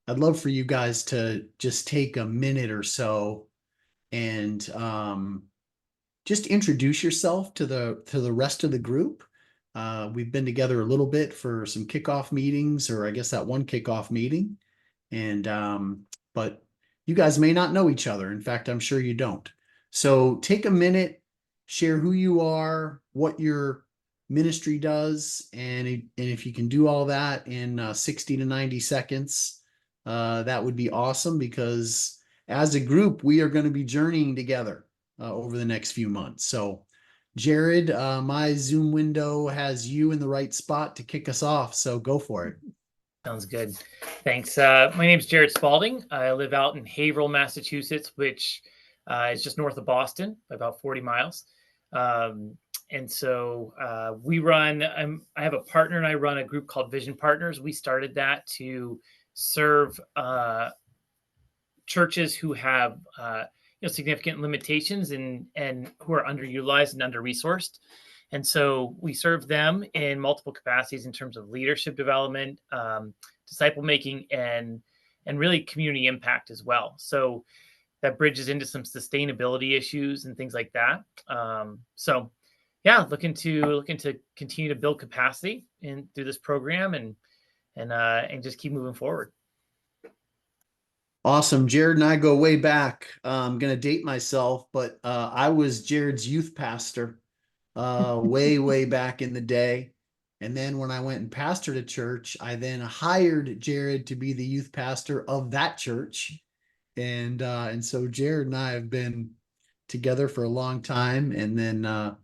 I'd love for you guys to just take a minute or so and just introduce yourself to the rest of the group. We've been together a little bit for some kickoff meetings, or I guess that one kickoff meeting, and but you guys may not know each other. In fact, I'm sure you don't. So take a minute, share who you are, what your ministry does, and if you can do all that in 60 to 90 seconds, that would be awesome because as a group, we are going to be journeying together over the next few months. So, Jared, my Zoom window has you in the right spot to kick us off. So go for it. Sounds good. Thanks. My name's Jared Spalding. I live out in Haverhill, Massachusetts, which is just north of Boston, about 40 miles. And so we run, I have a partner and I run a group called Vision Partners. We started that to serve churches who have significant limitations and who are underutilized and under-resourced. And so we serve them in multiple capacities in terms of leadership development, disciple making, and really community impact as well. So that bridges into some sustainability issues and things like that. So yeah, looking to continue to build capacity in through this program and just keep moving forward. Awesome. Jared and I go way back. I'm going to date myself, but I was Jared's youth pastor way back in the day. And then when I went and pastored a church, I then hired Jared to be the youth pastor of that church. And so Jared and I have been together for a long time. And then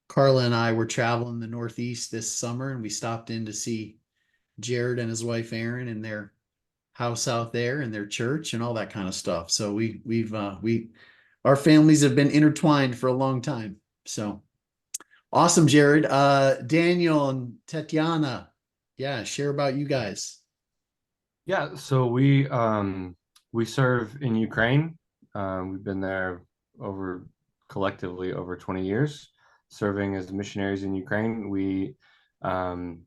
Carla and I were traveling the Northeast this summer, and we stopped in to see Jared and his wife Erin and their house out there and their church and all that kind of stuff. So we our families have been intertwined for a long time. So awesome, Jared. Daniel and Tatiana, yeah, share about you guys. Yeah, so we serve in Ukraine. We've been there over collectively over 20 years, serving as missionaries in Ukraine. Um,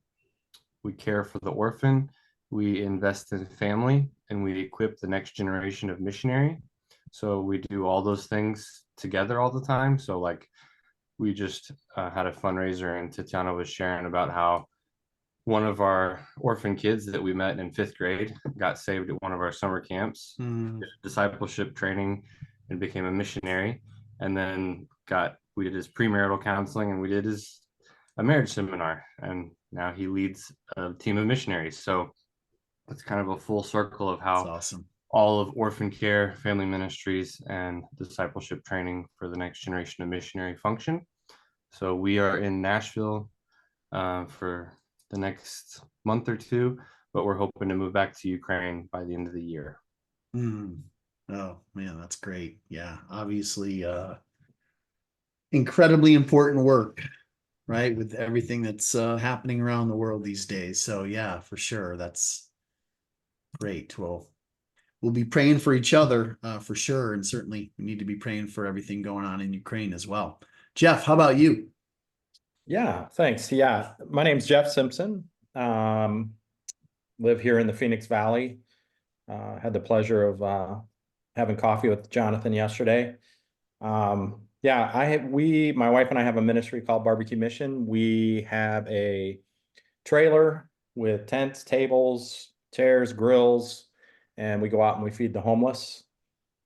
we care for the orphan, we invest in family, and we equip the next generation of missionary. So we do all those things together all the time. So like we just had a fundraiser, and Tatiana was sharing about how one of our orphan kids that we met in fifth grade got saved at one of our summer camps, Mm. did discipleship training, and became a missionary. And then we did his premarital counseling, and we did his a marriage seminar. And now he leads a team of missionaries. So it's kind of a full circle of That's how awesome. all of orphan care, family ministries, and discipleship training for the next generation of missionary function. So we are in Nashville for the next month or two, but we're hoping to move back to Ukraine by the end of the year. Mm. Oh man, that's great. Yeah, obviously incredibly important work, right? With everything that's happening around the world these days. So yeah, for sure. That's great. Well, we'll be praying for each other for sure. And certainly we need to be praying for everything going on in Ukraine as well. Jeff, how about you? Yeah, thanks. Yeah, my name's Jeff Simpson. Live here in the Phoenix Valley. Had the pleasure of having coffee with Jonathan yesterday. Yeah, my wife and I have a ministry called Barbecue Mission. We have a trailer with tents, tables, chairs, grills, and we go out and we feed the homeless.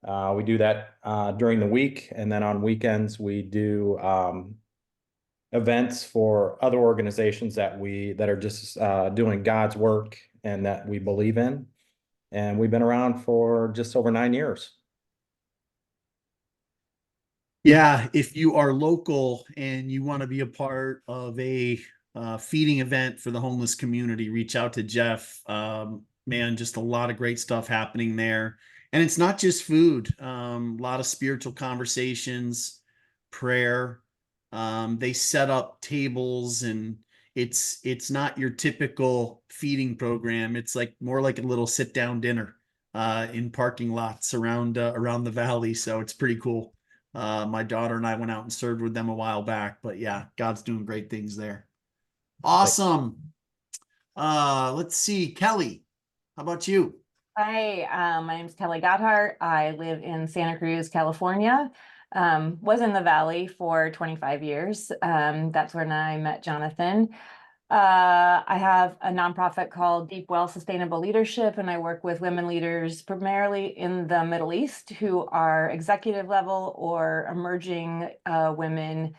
We do that during the week, and then on weekends we do events for other organizations that are just doing God's work and that we believe in. And we've been around for just over 9 years. Yeah, if you are local and you want to be a part of a feeding event for the homeless community, reach out to Jeff. Man, just a lot of great stuff happening there. And it's not just food, a lot of spiritual conversations, prayer. They set up tables, and it's not your typical feeding program. It's like more like a little sit down dinner in parking lots around the valley. So it's pretty cool. My daughter and I went out and served with them a while back, but yeah, God's doing great things there. Awesome. Let's see, Kelly, how about you? Hi, my name is Kelly Gotthard. I live in Santa Cruz, California. Was in the Valley for 25 years. That's when I met Jonathan. I have a nonprofit called Deep Well Sustainable Leadership, and I work with women leaders primarily in the Middle East who are executive level or emerging women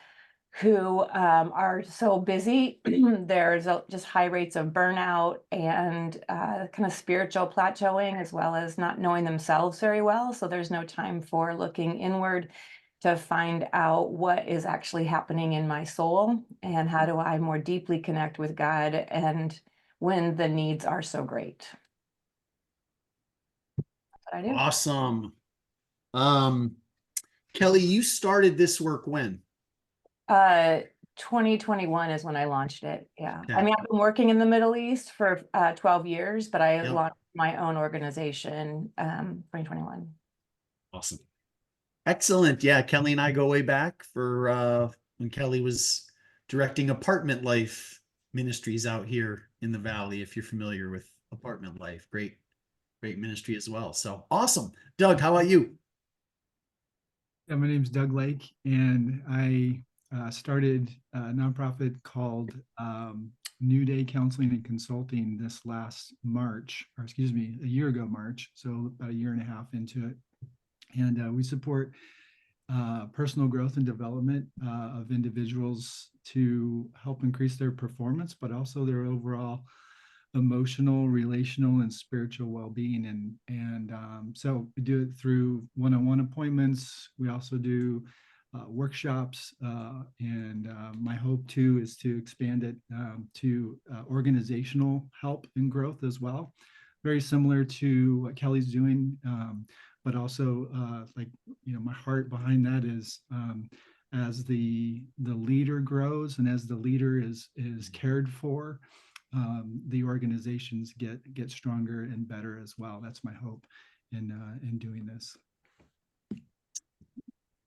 who are so busy. There's just high rates of burnout and kind of spiritual plateauing, as well as not knowing themselves very well. So there's no time for looking inward to find out what is actually happening in my soul and how do I more deeply connect with God and when the needs are so great. That's what I do. Awesome. Kelly, you started this work when? 2021 is when I launched it. Yeah. Okay. I mean, I've been working in the Middle East for 12 years, but I Yep. launched my own organization 2021. Awesome. Excellent. Yeah, Kelly and I go way back for when Kelly was directing Apartment Life Ministries out here in the Valley, if you're familiar with Apartment Life. Great ministry as well. So awesome. Doug, how about you? Yeah, my name's Doug Lake, and I started a nonprofit called New Day Counseling and Consulting this last March, or excuse me, a year ago March, so about a year and a half into it. And we support personal growth and development of individuals to help increase their performance, but also their overall emotional, relational, and spiritual well-being. And so we do it through one-on-one appointments. We also do workshops, and my hope too is to expand it to organizational help and growth as well. Very similar to what Kelly's doing, but also like, you know, my heart behind that is as the leader grows and as the leader is cared for, the organizations get stronger and better as well. That's my hope in doing this.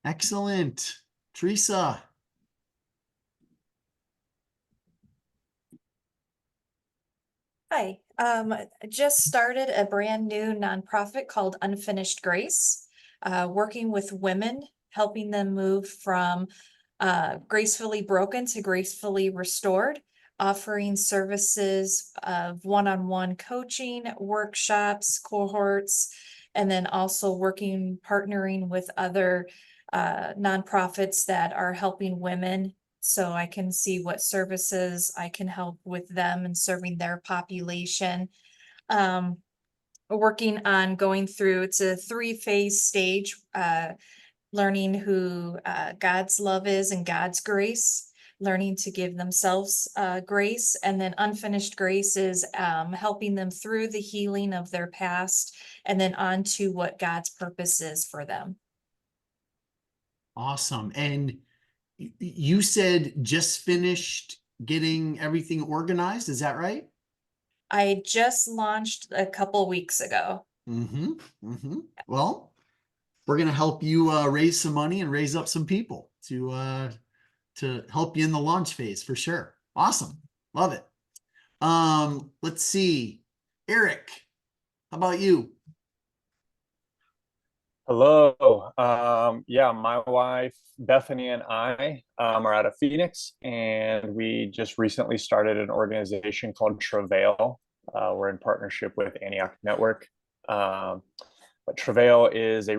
Excellent. Teresa. Hi, I just started a brand new nonprofit called Unfinished Grace, working with women, helping them move from gracefully broken to gracefully restored, offering services of one-on-one coaching, workshops, cohorts, and then also partnering with other nonprofits that are helping women, so I can see what services I can help with them and serving their population. Working on going through, it's a 3-phase stage, learning who God's love is and God's grace, learning to give themselves grace, and then unfinished grace is helping them through the healing of their past and then on to what God's purpose is for them. Awesome. And you said just finished getting everything organized. Is that right? I just launched a couple weeks ago. Well, we're going to help you raise some money and raise up some people to help you in the launch phase for sure. Awesome. Love it. Let's see. Eric, how about you? Hello. Yeah, my wife Bethany and I are out of Phoenix, and we just recently started an organization called Travail. We're in partnership with Antioch Network. But Travail is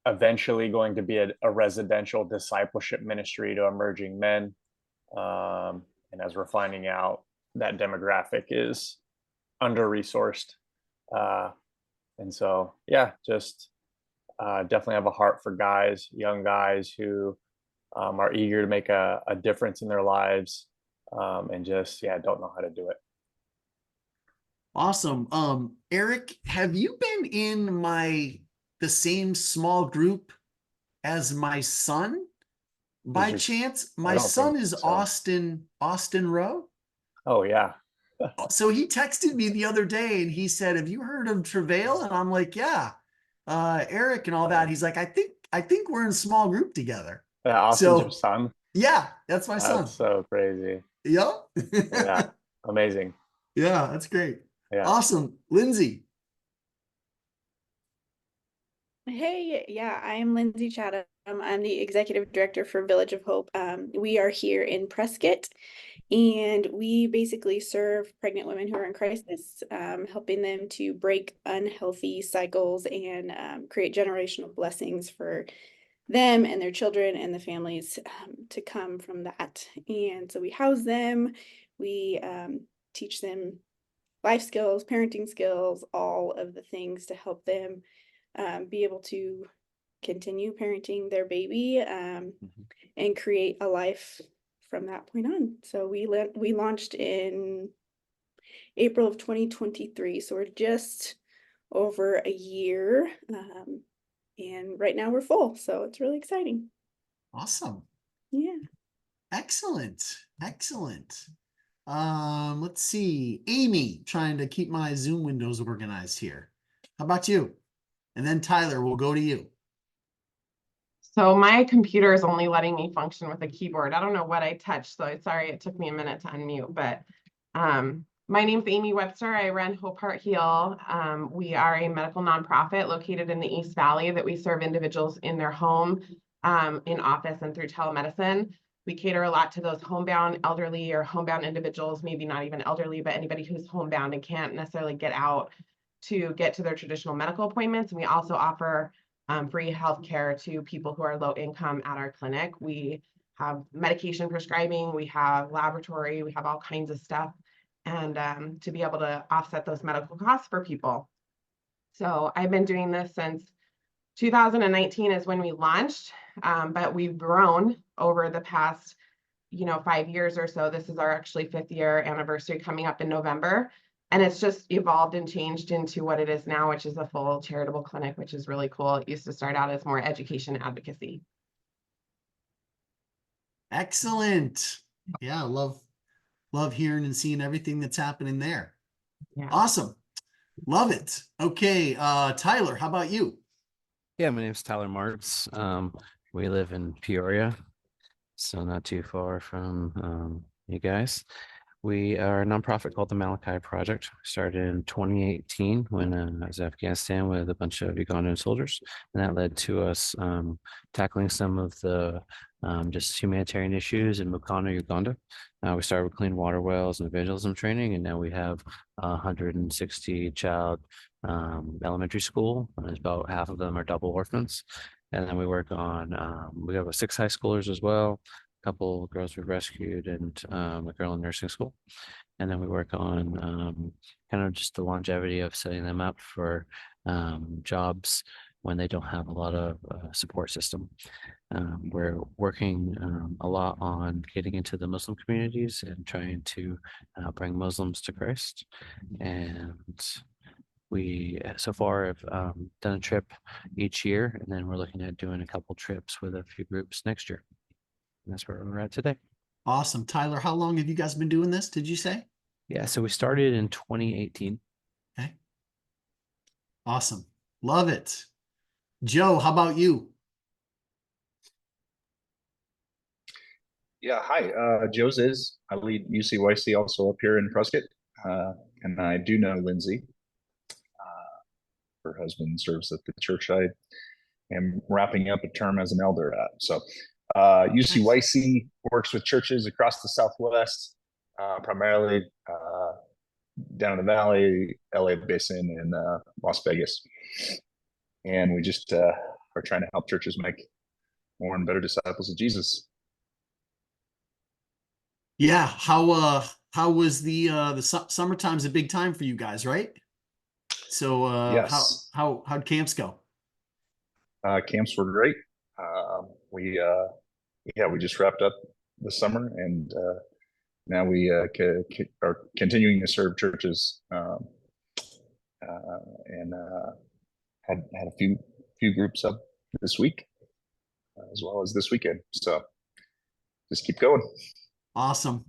eventually going to be a residential discipleship ministry to emerging men. And as we're finding out, that demographic is under-resourced. And so, yeah, just definitely have a heart for guys, young guys who are eager to make a difference in their lives, and just, yeah, don't know how to do it. Awesome. Eric, have you been in the same small group as my son by chance? My son is so. Austin Rowe. Oh yeah. So he texted me the other day and he said, "Have you heard of Travail?" And I'm like, "Yeah, Eric and all that." He's like, I think we're in a small group together." Yeah, Austin's your son. Yeah, that's my son. That's so crazy. Yep. Yeah, amazing. Yeah, that's great. Yeah. Awesome. Lindsay. Hey, yeah, I'm Lindsay Chatham. I'm the executive director for Village of Hope. We are here in Prescott, and we basically serve pregnant women who are in crisis, helping them to break unhealthy cycles and create generational blessings for them and their children and the families to come from that. And so we house them, we teach them life skills, parenting skills, all of the things to help them be able to continue parenting their baby and create a life from that point on. So we launched in April of 2023. So we're just over a year. And right now we're full. So it's really exciting. Awesome. Yeah. Excellent. Excellent. Let's see. Amy, trying to keep my Zoom windows organized here. How about you? And then Tyler, we'll go to you. So my computer is only letting me function with a keyboard. I don't know what I touched, so sorry it took me a minute to unmute, but my name's Amy Webster. I run Hope Heart Heal. We are a medical nonprofit located in the East Valley that we serve individuals in their home, in office, and through telemedicine. We cater a lot to those homebound elderly or homebound individuals, maybe not even elderly, but anybody who's homebound and can't necessarily get out to get to their traditional medical appointments. And we also offer free healthcare to people who are low income at our clinic. We have medication prescribing, we have laboratory, we have all kinds of stuff, and to be able to offset those medical costs for people. So I've been doing this since 2019 is when we launched, but we've grown over the past 5 years or so. This is our actually 5th year anniversary coming up in November. And it's just evolved and changed into what it is now, which is a full charitable clinic, which is really cool. It used to start out as more education advocacy. Excellent. Yeah, love hearing and seeing everything that's happening there. Yeah. Awesome. Love it. Okay, Tyler, how about you? Yeah, my name's Tyler Martz. We live in Peoria, so not too far from you guys. We are a nonprofit called the Malachi Project. Started in 2018 when I was in Afghanistan with a bunch of Ugandan soldiers, and that led to us tackling some of the just humanitarian issues in Mukana, Uganda. We started with clean water wells and evangelism training, and now we have 160 child elementary school, and about half of them are double orphans. And then we work on we have 6 high schoolers as well, couple girls we rescued, and a girl in nursing school. And then we work on kind of just the longevity of setting them up for jobs when they don't have a lot of support system. We're working a lot on getting into the Muslim communities and trying to bring Muslims to Christ. And we so far have done a trip each year, and then we're looking at doing a couple trips with a few groups next year. And that's where we're at today. Awesome. Tyler, how long have you guys been doing this, did you say? Yeah, so we started in 2018. Okay. Awesome. Love it. Joe, how about you? Yeah, hi. Joe Ziz. I lead UCYC also up here in Prescott. And I do know Lindsay. Her husband serves at the church I am wrapping up a term as an elder at. So UCYC works with churches across the Southwest, primarily down in the Valley, LA Basin, and Las Vegas. And we just are trying to help churches make more and better disciples of Jesus. Yeah, how was the summertime's a big time for you guys, right? So yes. how'd camps go? Camps were great. We just wrapped up the summer, and now we are continuing to serve churches, and had a few groups up this week, as well as this weekend. So just keep going. Awesome.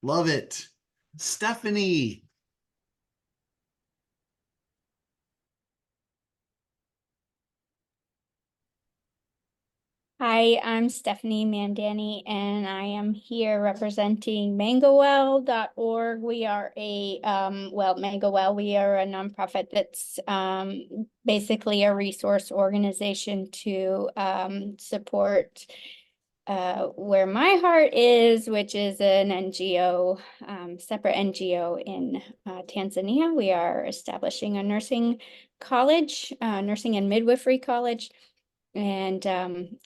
Love it. Stephanie. Hi, I'm Stephanie Mandani, and I am here representing MangoWell.org. We are a, MangoWell, we are a nonprofit that's basically a resource organization to support where my heart is, which is an NGO, separate NGO in Tanzania. We are establishing a nursing college, nursing and midwifery college. And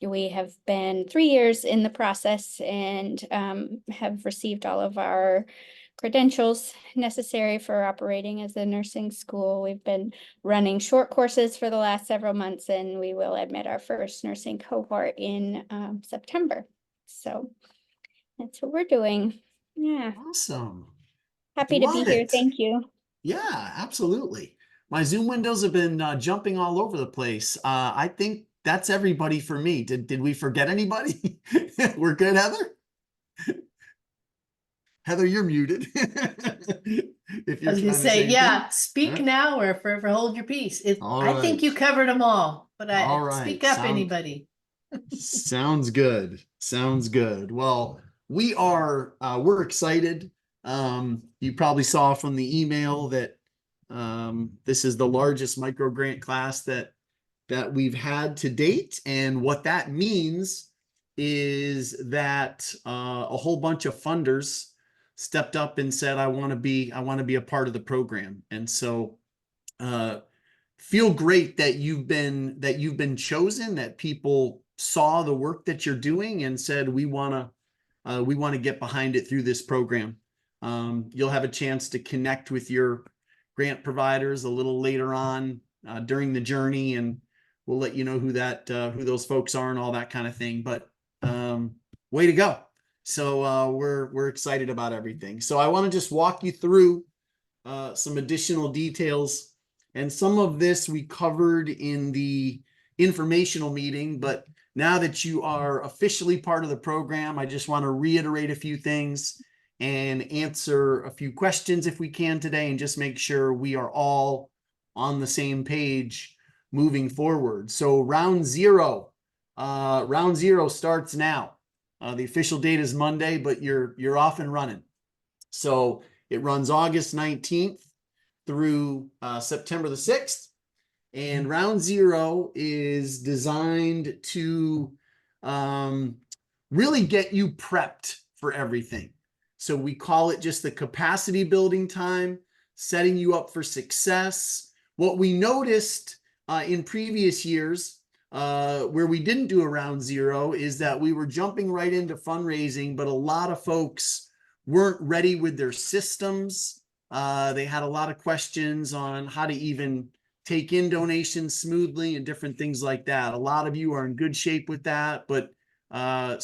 we have been 3 years in the process and have received all of our credentials necessary for operating as a nursing school. We've been running short courses for the last several months, and we will admit our first nursing cohort in September. So that's what we're doing. Yeah. Awesome. Happy to be Love here. it. Thank you. Yeah, absolutely. My Zoom windows have been jumping all over the place. I think that's everybody for me. Did we forget anybody? We're good, Heather? Heather, you're muted. If I you're was gonna trying to say, anything. yeah, speak Huh? now or forever hold your peace. All I think you right. covered them all, but All speak right. up, anybody. Sounds good. Sounds good. Well, we're excited. You probably saw from the email that this is the largest micro grant class that we've had to date. And what that means is that a whole bunch of funders stepped up and said, I want to be a part of the program. And so feel great that you've been chosen, that people saw the work that you're doing and said, we want to get behind it through this program. You'll have a chance to connect with your grant providers a little later on during the journey, and we'll let you know who those folks are and all that kind of thing. But way to go. So we're excited about everything. So I want to just walk you through some additional details. And some of this we covered in the informational meeting, but now that you are officially part of the program, I just want to reiterate a few things and answer a few questions if we can today, and just make sure we are all on the same page moving forward. So round zero starts now. The official date is Monday, but you're off and running. So it runs August 19th through September the 6th. And round zero is designed to really get you prepped for everything. So we call it just the capacity building time, setting you up for success. What we noticed in previous years where we didn't do a round zero is that we were jumping right into fundraising, but a lot of folks weren't ready with their systems. They had a lot of questions on how to even take in donations smoothly and different things like that. A lot of you are in good shape with that, but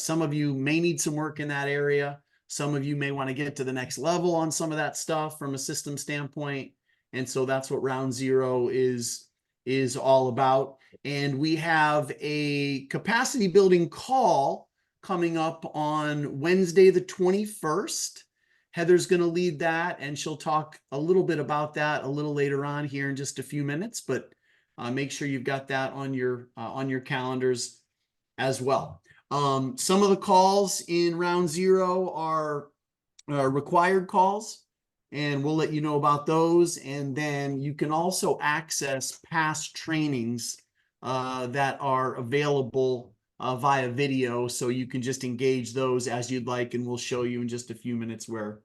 some of you may need some work in that area. Some of you may want to get to the next level on some of that stuff from a system standpoint. And so that's what round zero is all about. And we have a capacity building call coming up on Wednesday, the 21st. Heather's going to lead that, and she'll talk a little bit about that a little later on here in just a few minutes, but make sure you've got that on your calendars as well. Some of the calls in round zero are required calls, and we'll let you know about those. And then you can also access past trainings that are available via video, so you can just engage those as you'd like, and we'll show you in just a few minutes where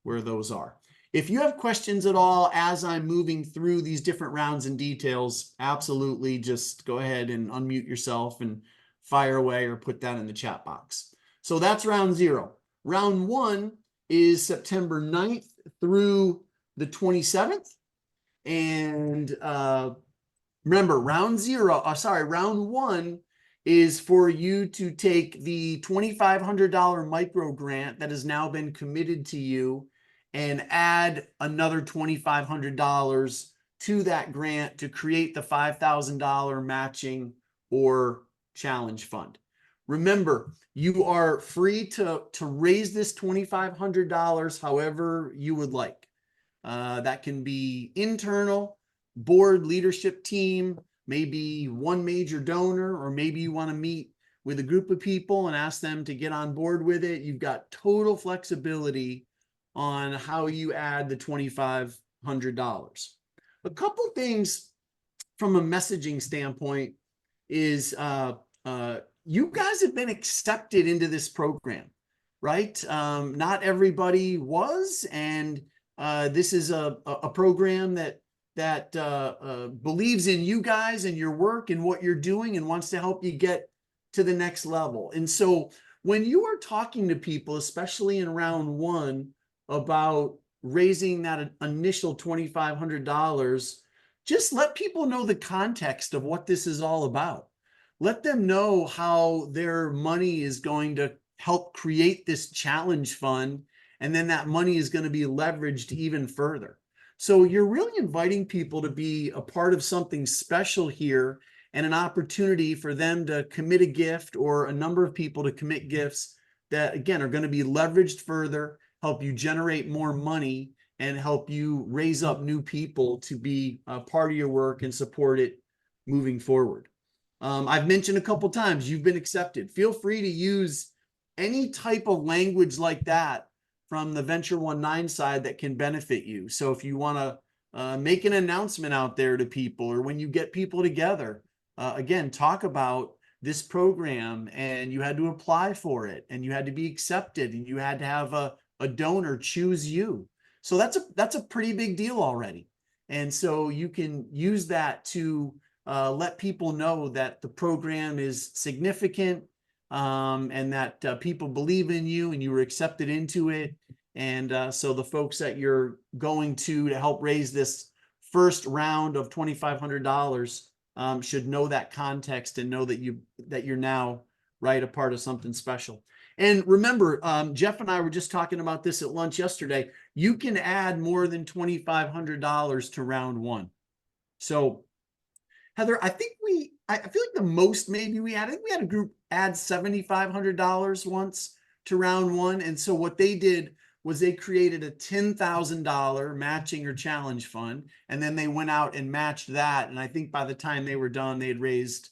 those are. If you have questions at all as I'm moving through these different rounds and details, absolutely just go ahead and unmute yourself and fire away or put that in the chat box. So that's round zero. Round one is September 9th through the 27th. And remember, round one is for you to take the $2,500 micro grant that has now been committed to you and add another $2,500 to that grant to create the $5,000 matching or challenge fund. Remember, you are free to raise this $2,500 however you would like. That can be internal, board, leadership team, maybe one major donor, or maybe you want to meet with a group of people and ask them to get on board with it, you've got total flexibility on how you add the $2,500. A couple things from a messaging standpoint is you guys have been accepted into this program, right? Not everybody was, and this is a program that believes in you guys and your work and what you're doing and wants to help you get to the next level. And so when you are talking to people, especially in round one, about raising that initial $2,500, just let people know the context of what this is all about. Let them know how their money is going to help create this challenge fund, and then that money is going to be leveraged even further. So you're really inviting people to be a part of something special here, and an opportunity for them to commit a gift, or a number of people to commit gifts that, again, are going to be leveraged further, help you generate more money, and help you raise up new people to be a part of your work and support it moving forward. I've mentioned a couple times, you've been accepted. Feel free to use any type of language like that from the Venture 19 side that can benefit you. So if you want to make an announcement out there to people, or when you get people together, again, talk about this program, and you had to apply for it, and you had to be accepted, and you had to have a donor choose you. So that's a pretty big deal already. And so you can use that to let people know that the program is significant, and that people believe in you and you were accepted into it. And so the folks that you're going to help raise this first round of $2,500 should know that context and know that you're now a part of something special. And remember, Jeff and I were just talking about this at lunch yesterday. You can add more than $2,500 to round one. So Heather, I think I feel like the most maybe I think we had a group add $7,500 once to round one. And so what they did was they created a $10,000 matching or challenge fund, and then they went out and matched that. And I think by the time they were done, they had raised,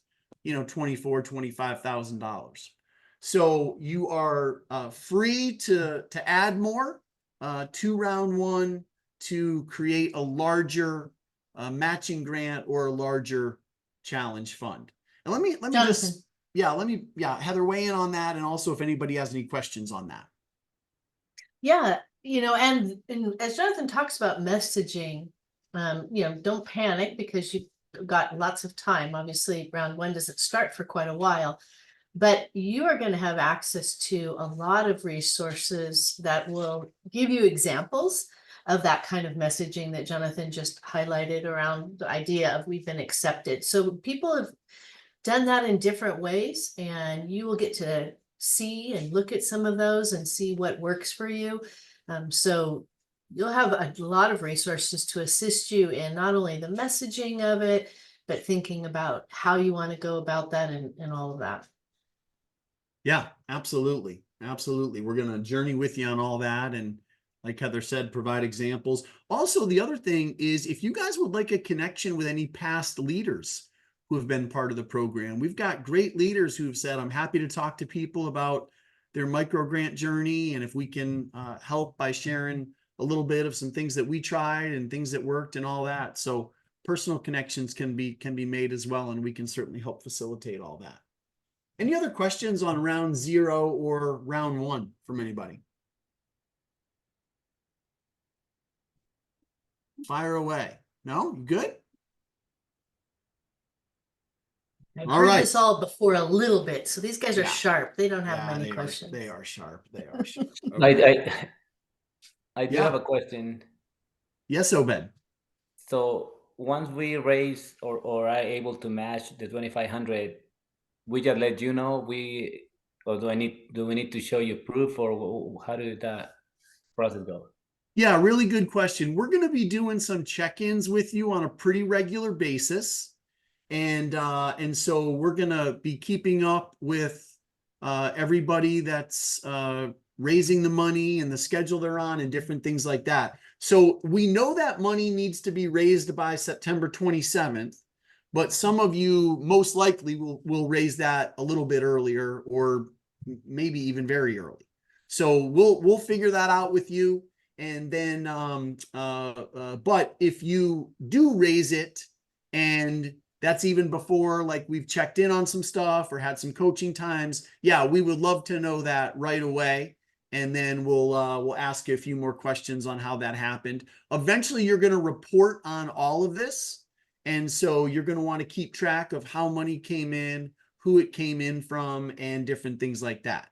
$25,000. So you are free to add more to round one to create a larger matching grant or a larger challenge fund. And let me just, Heather, weigh in on that. And also if anybody has any questions on that. Yeah, and as Jonathan talks about messaging, don't panic because you've got lots of time. Obviously, round one doesn't start for quite a while, but you are going to have access to a lot of resources that will give you examples of that kind of messaging that Jonathan just highlighted around the idea of we've been accepted. So people have done that in different ways, and you will get to see and look at some of those and see what works for you. So you'll have a lot of resources to assist you in not only the messaging of it, but thinking about how you want to go about that and all of that. Yeah, absolutely. Absolutely. We're going to journey with you on all that. And like Heather said, provide examples. Also, the other thing is, if you guys would like a connection with any past leaders who have been part of the program, we've got great leaders who have said, I'm happy to talk to people about their micro grant journey. And if we can help by sharing a little bit of some things that we tried and things that worked and all that. So personal connections can be made as well. And we can certainly help facilitate all that. Any other questions on round 0 or round 1 from anybody? Fire away. No? You good? I've All heard right. this all before a little bit, so these guys are Yeah. sharp. They don't have Yeah, many questions. They are sharp. They are sharp. Okay. I do Yeah. have a question. Yes, Obed. So once we raise or are able to match the 2,500, we just let you know, or do we need to show you proof, or how did that process go? Yeah, really good question. We're going to be doing some check-ins with you on a pretty regular basis. And so we're going to be keeping up with everybody that's raising the money and the schedule they're on and different things like that. So we know that money needs to be raised by September 27th, but some of you most likely will raise that a little bit earlier, or maybe even very early. So we'll figure that out with you. And then, but if you do raise it, and that's even before, like, we've checked in on some stuff or had some coaching times, yeah, we would love to know that right away. And then we'll ask you a few more questions on how that happened. Eventually, you're going to report on all of this. And so you're going to want to keep track of how money came in, who it came in from, and different things like that.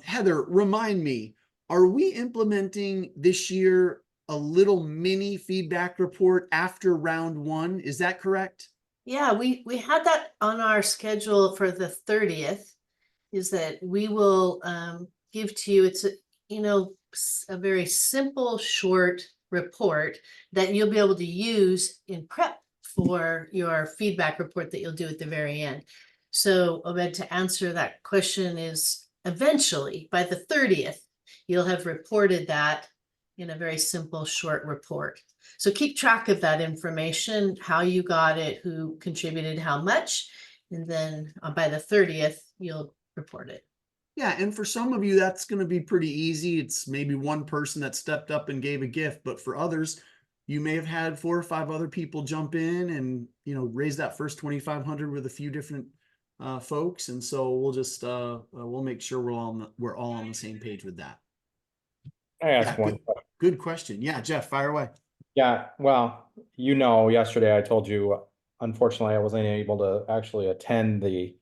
Heather, remind me, are we implementing this year a little mini feedback report after round 1? Is that correct? Yeah, we had that on our schedule for the 30th, is that we will give to you, it's a very simple, short report that you'll be able to use in prep for your feedback report that you'll do at the very end. So, Obed, to answer that question is, eventually by the 30th, you'll have reported that in a very simple, short report. So keep track of that information, how you got it, who contributed how much, and then by the 30th, you'll report it. Yeah, and for some of you, that's going to be pretty easy. It's maybe one person that stepped up and gave a gift, but for others, you may have had 4 or 5 other people jump in and, raise that first 2,500 with a few different folks. And so we'll just we'll make sure we're all on the same page with that. I asked Yeah, one. good question. Yeah, Jeff, fire away. Yeah, well, yesterday I told you, unfortunately, I wasn't able to actually attend the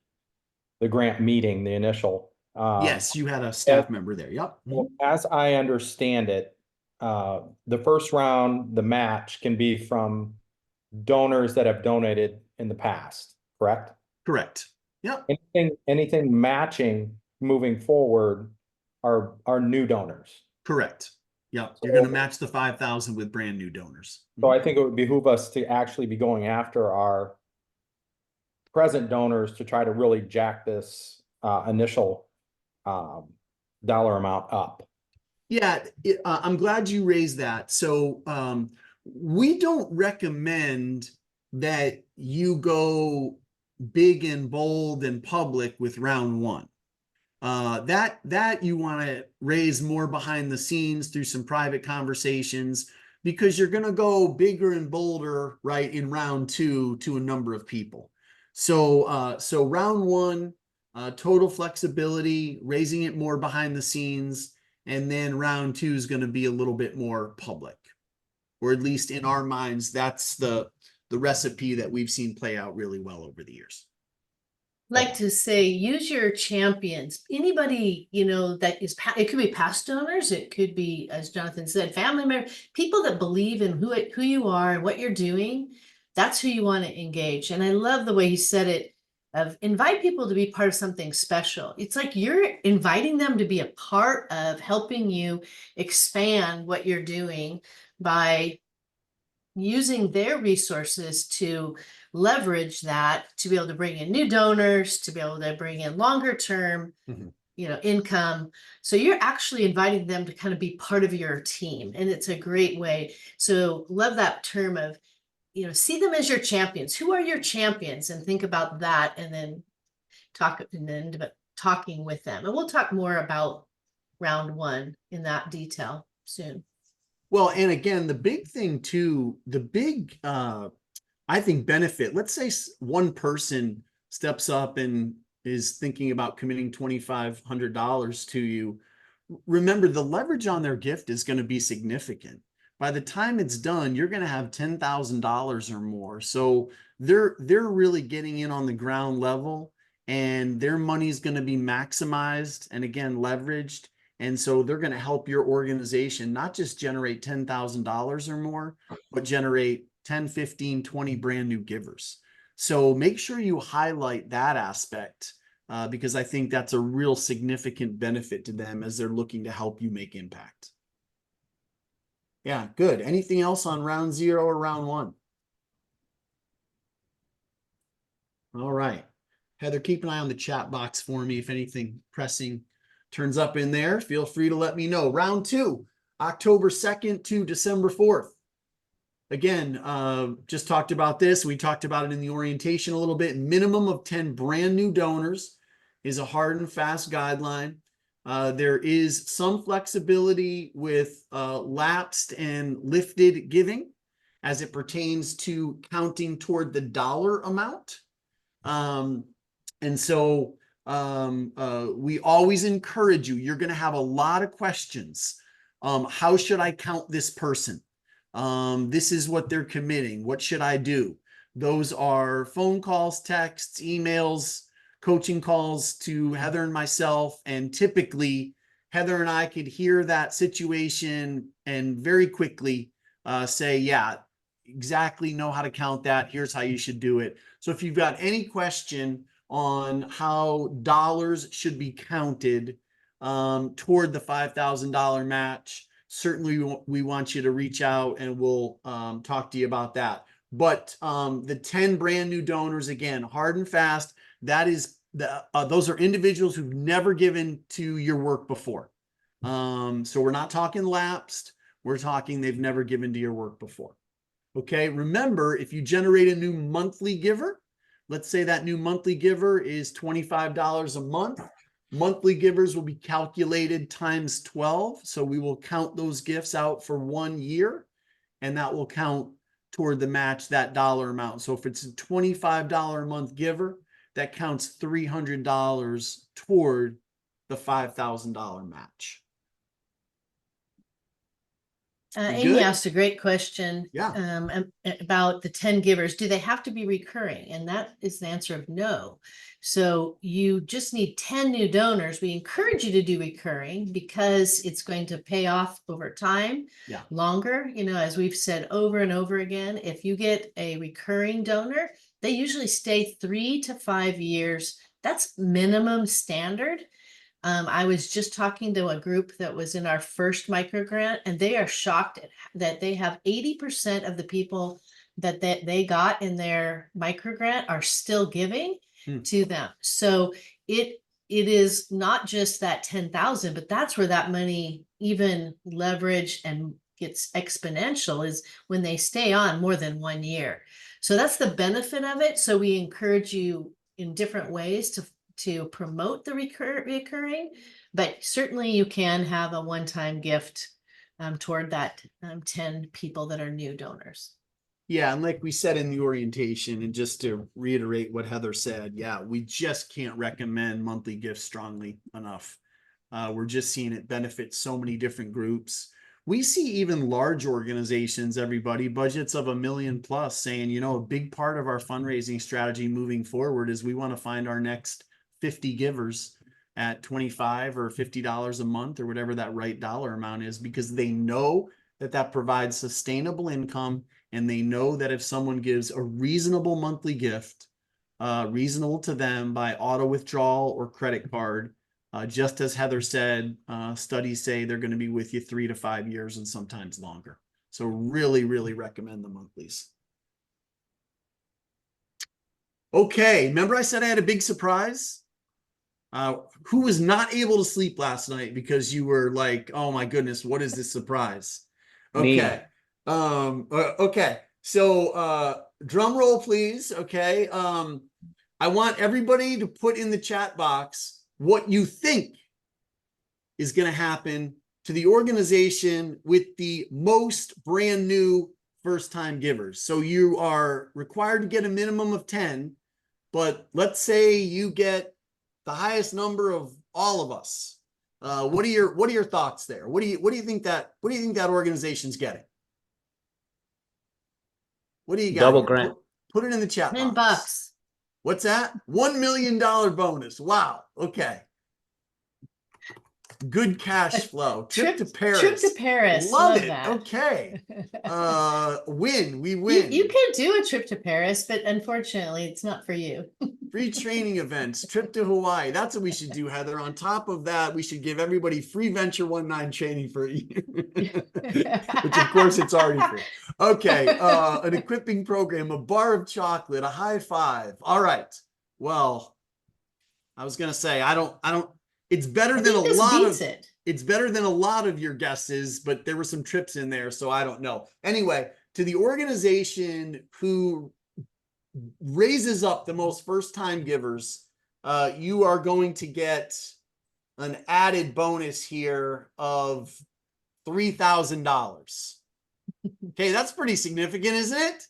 grant meeting, the initial. Yes, you had a staff member there. Yep. Well, as I understand it, the first round, the match can be from donors that have donated in the past, correct? Correct. Yep. Anything matching moving forward are new donors. Correct. Yep. You're going to match the 5,000 with brand new donors. So I think it would behoove us to actually be going after our present donors to try to really jack this initial dollar amount up. Yeah, I'm glad you raised that. So we don't recommend that you go big and bold and public with round 1. That you want to raise more behind the scenes through some private conversations, because you're going to go bigger and bolder, right, in round 2 to a number of people. So so round 1, total flexibility, raising it more behind the scenes, and then round 2 is going to be a little bit more public, or at least in our minds, that's the recipe that we've seen play out really well over the years. Like to say, use your champions. Anybody, that is, it could be past donors, it could be, as Jonathan said, family members, people that believe in who you are and what you're doing. That's who you want to engage. And I love the way he said it, of invite people to be part of something special. It's like you're inviting them to be a part of helping you expand what you're doing by using their resources to leverage that, to be able to bring in new donors, to be able to bring in longer term, income. So you're actually inviting them to kind of be part of your team. And it's a great way. So love that term of, see them as your champions. Who are your champions? And think about that, and then talking with them. And we'll talk more about round 1 in that detail soon. Well, and again, the big thing too, I think benefit, let's say one person steps up and is thinking about committing $2,500 to you. Remember, the leverage on their gift is going to be significant. By the time it's done, you're going to have $10,000 or more. So they're really getting in on the ground level, and their money is going to be maximized and, again, leveraged. And so they're going to help your organization not just generate $10,000 or more, but generate 10, 15, 20 brand new givers. So make sure you highlight that aspect, because I think that's a real significant benefit to them as they're looking to help you make impact. Yeah, good. Anything else on round 0 or round 1? All right. Heather, keep an eye on the chat box for me. If anything pressing turns up in there, feel free to let me know. Round 2, October 2nd to December 4th. again, just talked about this. We talked about it in the orientation a little bit. Minimum of 10 brand new donors is a hard and fast guideline. There is some flexibility with lapsed and lifted giving as it pertains to counting toward the dollar amount. And so we always encourage you, you're going to have a lot of questions. How should I count this person? This is what they're committing. What should I do? Those are phone calls, texts, emails, coaching calls to Heather and myself. And typically Heather and I could hear that situation and very quickly say, yeah, exactly know how to count that. Here's how you should do it. So if you've got any question on how dollars should be counted toward the $5,000 match, certainly we want you to reach out and we'll talk to you about that. But the 10 brand new donors, again, hard and fast, that is those are individuals who've never given to your work before. So we're not talking lapsed. We're talking they've never given to your work before. Okay, remember, if you generate a new monthly giver, let's say that new monthly giver is $25 a month. Monthly givers will be calculated times 12. So we will count those gifts out for 1 year, and that will count toward the match, that dollar amount. So if it's a $25 a month giver, that counts $300 toward the $5,000 match. Amy asked a great question. Yeah. About the 10 givers. Do they have to be recurring? And that is the answer of no. So you just need 10 new donors. We encourage you to do recurring because it's going to pay off over time, longer. You know, as we've said over and over again, if you get a recurring donor, they usually stay 3 to 5 years. That's minimum standard. I was just talking to a group that was in our first micro grant, and they are shocked that they have 80% of the people that they got in their micro grant are still giving to them. So it is not just that 10,000, but that's where that money even leverage and gets exponential is when they stay on more than 1 year. So that's the benefit of it. So we encourage you in different ways to promote the recurring, but certainly you can have a one-time gift toward that 10 people that are new donors. Yeah, and like we said in the orientation, and just to reiterate what Heather said, yeah, we just can't recommend monthly gifts strongly enough. We're just seeing it benefit so many different groups. We see even large organizations, everybody, budgets of $1 million plus, saying, you know, a big part of our fundraising strategy moving forward is we want to find our next 50 givers at $25 or $50 a month or whatever that right dollar amount is, because they know that that provides sustainable income, and they know that if someone gives a reasonable monthly gift, reasonable to them by auto withdrawal or credit card, just as Heather said, studies say they're going to be with you 3 to 5 years and sometimes longer. So really, really recommend the monthlies. Okay, remember I said I had a big surprise? Who was not able to sleep last night because you were like, oh my goodness, what is this surprise? Okay. Okay. So drum roll, please. Okay. I want everybody to put in the chat box what you think is going to happen to the organization with the most brand new first-time givers. So you are required to get a minimum of 10, but let's say you get the highest number of all of us. What are your thoughts there? What do you think that organization's getting? What do you got? Double grant. Put it in the chat $10. box. What's that? $1 million bonus. Wow. Okay. Good cash flow. Trip to Paris. Trip to Paris. Love it. That. Okay. We win. You can do a trip to Paris, but unfortunately it's not for you. Free training events, trip to Hawaii. That's what we should do, Heather. On top of that, we should give everybody free Venture 19 training for a year, which of course it's already free. Okay, an equipping program, a bar of chocolate, a high five. All right. Well, I was gonna say I don't. It's better than a lot of it. It's better than a lot of your guesses, but there were some trips in there, so I don't know. Anyway, to the organization who raises up the most first-time givers, you are going to get an added bonus here of $3,000. Okay, that's pretty significant, isn't it?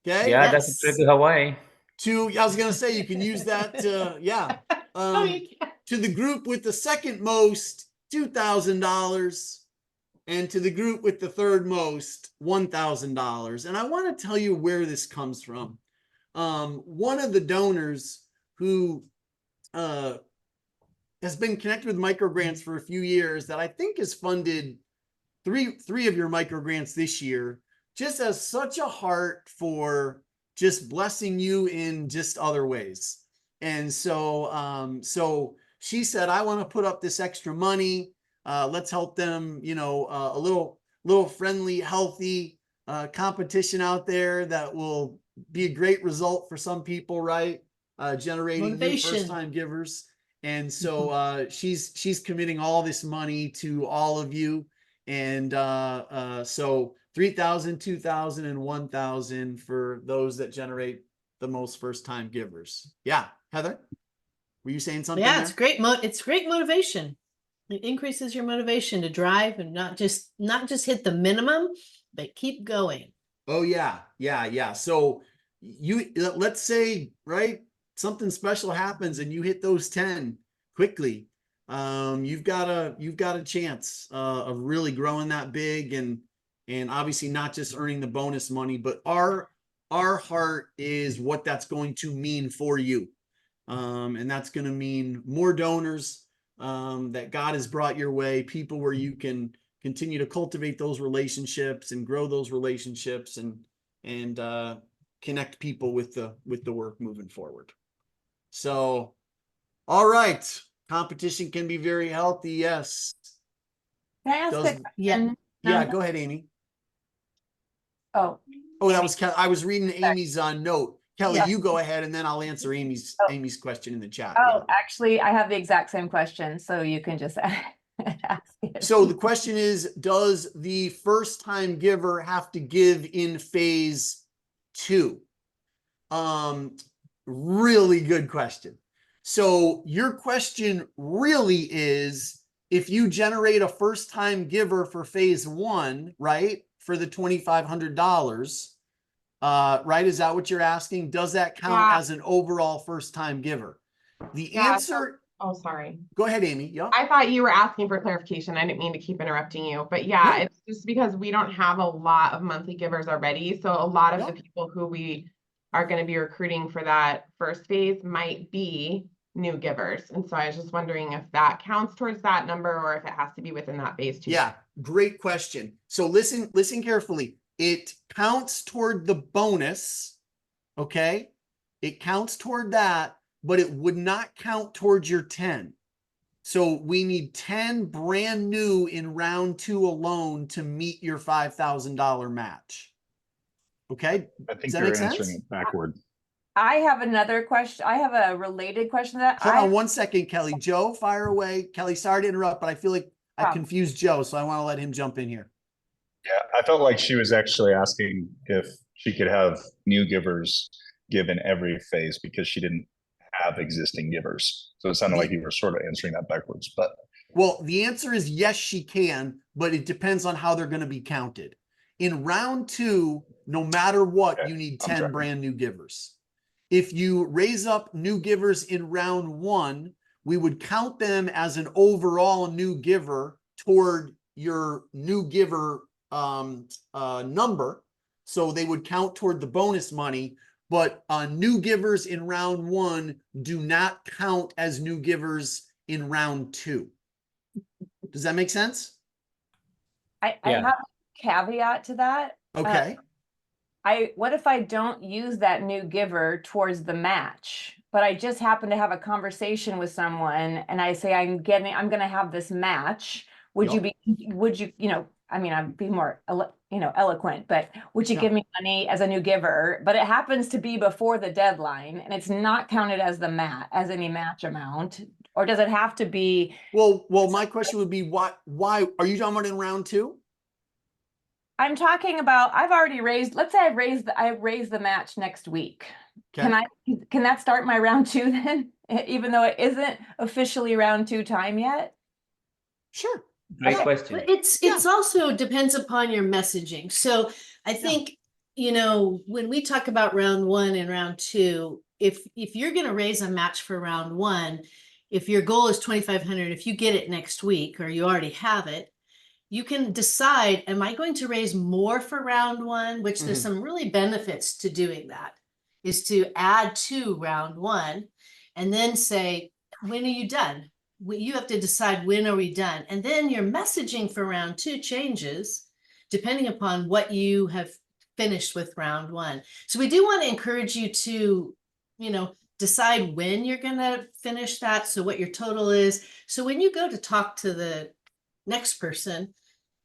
Okay. Yeah, that's a trip to Hawaii. I was gonna say you can use that to, yeah. You can. To the group with the second most, $2,000. And to the group with the third most, $1,000. And I want to tell you where this comes from. One of the donors who has been connected with microgrants for a few years, that I think has funded three of your microgrants this year, just has such a heart for just blessing you in just other ways. And so, so she said, I want to put up this extra money. Let's help them, you know, a little friendly, healthy competition out there that will be a great result for some people, right? Generating new first-time givers. And so she's committing all this money to all of you. And so 3,000, 2,000, and 1,000 for those that generate the most first-time givers. Yeah, Heather, were you saying something? Yeah, there? it's great. It's great motivation. It increases your motivation to drive and not just hit the minimum, but keep going. Oh yeah. So let's say, right, something special happens and you hit those 10 quickly. You've got a chance of really growing that big, and obviously not just earning the bonus money, but our heart is what that's going to mean for you. And that's going to mean more donors that God has brought your way, people where you can continue to cultivate those relationships and grow those relationships and connect people with the work moving forward. So, all right, competition can be very healthy. Yes. Can I ask a question? Yeah. Go ahead, Amy. Oh, that was Kelly. I was reading Amy's note. Kelly, Yeah. you go ahead and then I'll answer Amy's question in the chat. Oh, actually, I have the exact same question, so you can just ask it. So the question is, does the first-time giver have to give in phase 2? Really good question. So your question really is, if you generate a first-time giver for phase 1, right, for the $2,500, right? Is that what you're asking? Does that count as an overall first-time giver? The answer. Oh, sorry. Go ahead, Amy. Yeah. I thought you were asking for clarification. I didn't mean to keep interrupting you, but yeah, it's just because we don't have a lot of monthly givers already. So a lot of the people who we are going to be recruiting for that first phase might be new givers. And so I was just wondering if that counts towards that number or if it has to be within that phase 2. Yeah, great question. So listen carefully. It counts toward the bonus. Okay. It counts toward that, but it would not count towards your 10. So we need 10 brand new in round 2 alone to meet your $5,000 match. Okay. I think you're answering it backward. I have another question. I have a related question to that. Hold on one second, Kelly. Joe, fire away. Kelly, sorry to interrupt, but I feel like I confused Joe, so I want to let him jump in here. Yeah, I felt like she was actually asking if she could have new givers given every phase because she didn't have existing givers. So it sounded like you were sort of answering that backwards, but. Well, the answer is yes, she can, but it depends on how they're going to be counted. In round 2, no matter what, you need 10 brand new givers. If you raise up new givers in round 1, we would count them as an overall new giver toward your new giver number. So they would count toward the bonus money, but new givers in round 1 do not count as new givers in round 2. Does that make sense? I have a caveat to that. Okay. What if I don't use that new giver towards the match, but I just happen to have a conversation with someone and I say, I'm going to have this match. Would you, I mean, I'd be more, eloquent, but would you give me money as a new giver? But it happens to be before the deadline and it's not counted as as any match amount, or does it have to be? Well, my question would be, why are you talking about in round 2? I'm talking about, I've already raised, let's say I raised the match next week. Can that start my round 2 then? Even though it isn't officially round 2 time yet? Sure. Great Okay. question. But it's also depends upon your messaging. So I think, you know, when we talk about round 1 and round 2, if you're going to raise a match for round 1, if your goal is 2,500, if you get it next week or you already have it, you can decide, am I going to raise more for round 1, which there's some really benefits to doing that, is to add to round 1 and then say, when are you done? You have to decide, when are we done? And then your messaging for round 2 changes depending upon what you have finished with round 1. So we do want to encourage you to, you know, decide when you're going to finish that. So what your total is. So when you go to talk to the next person,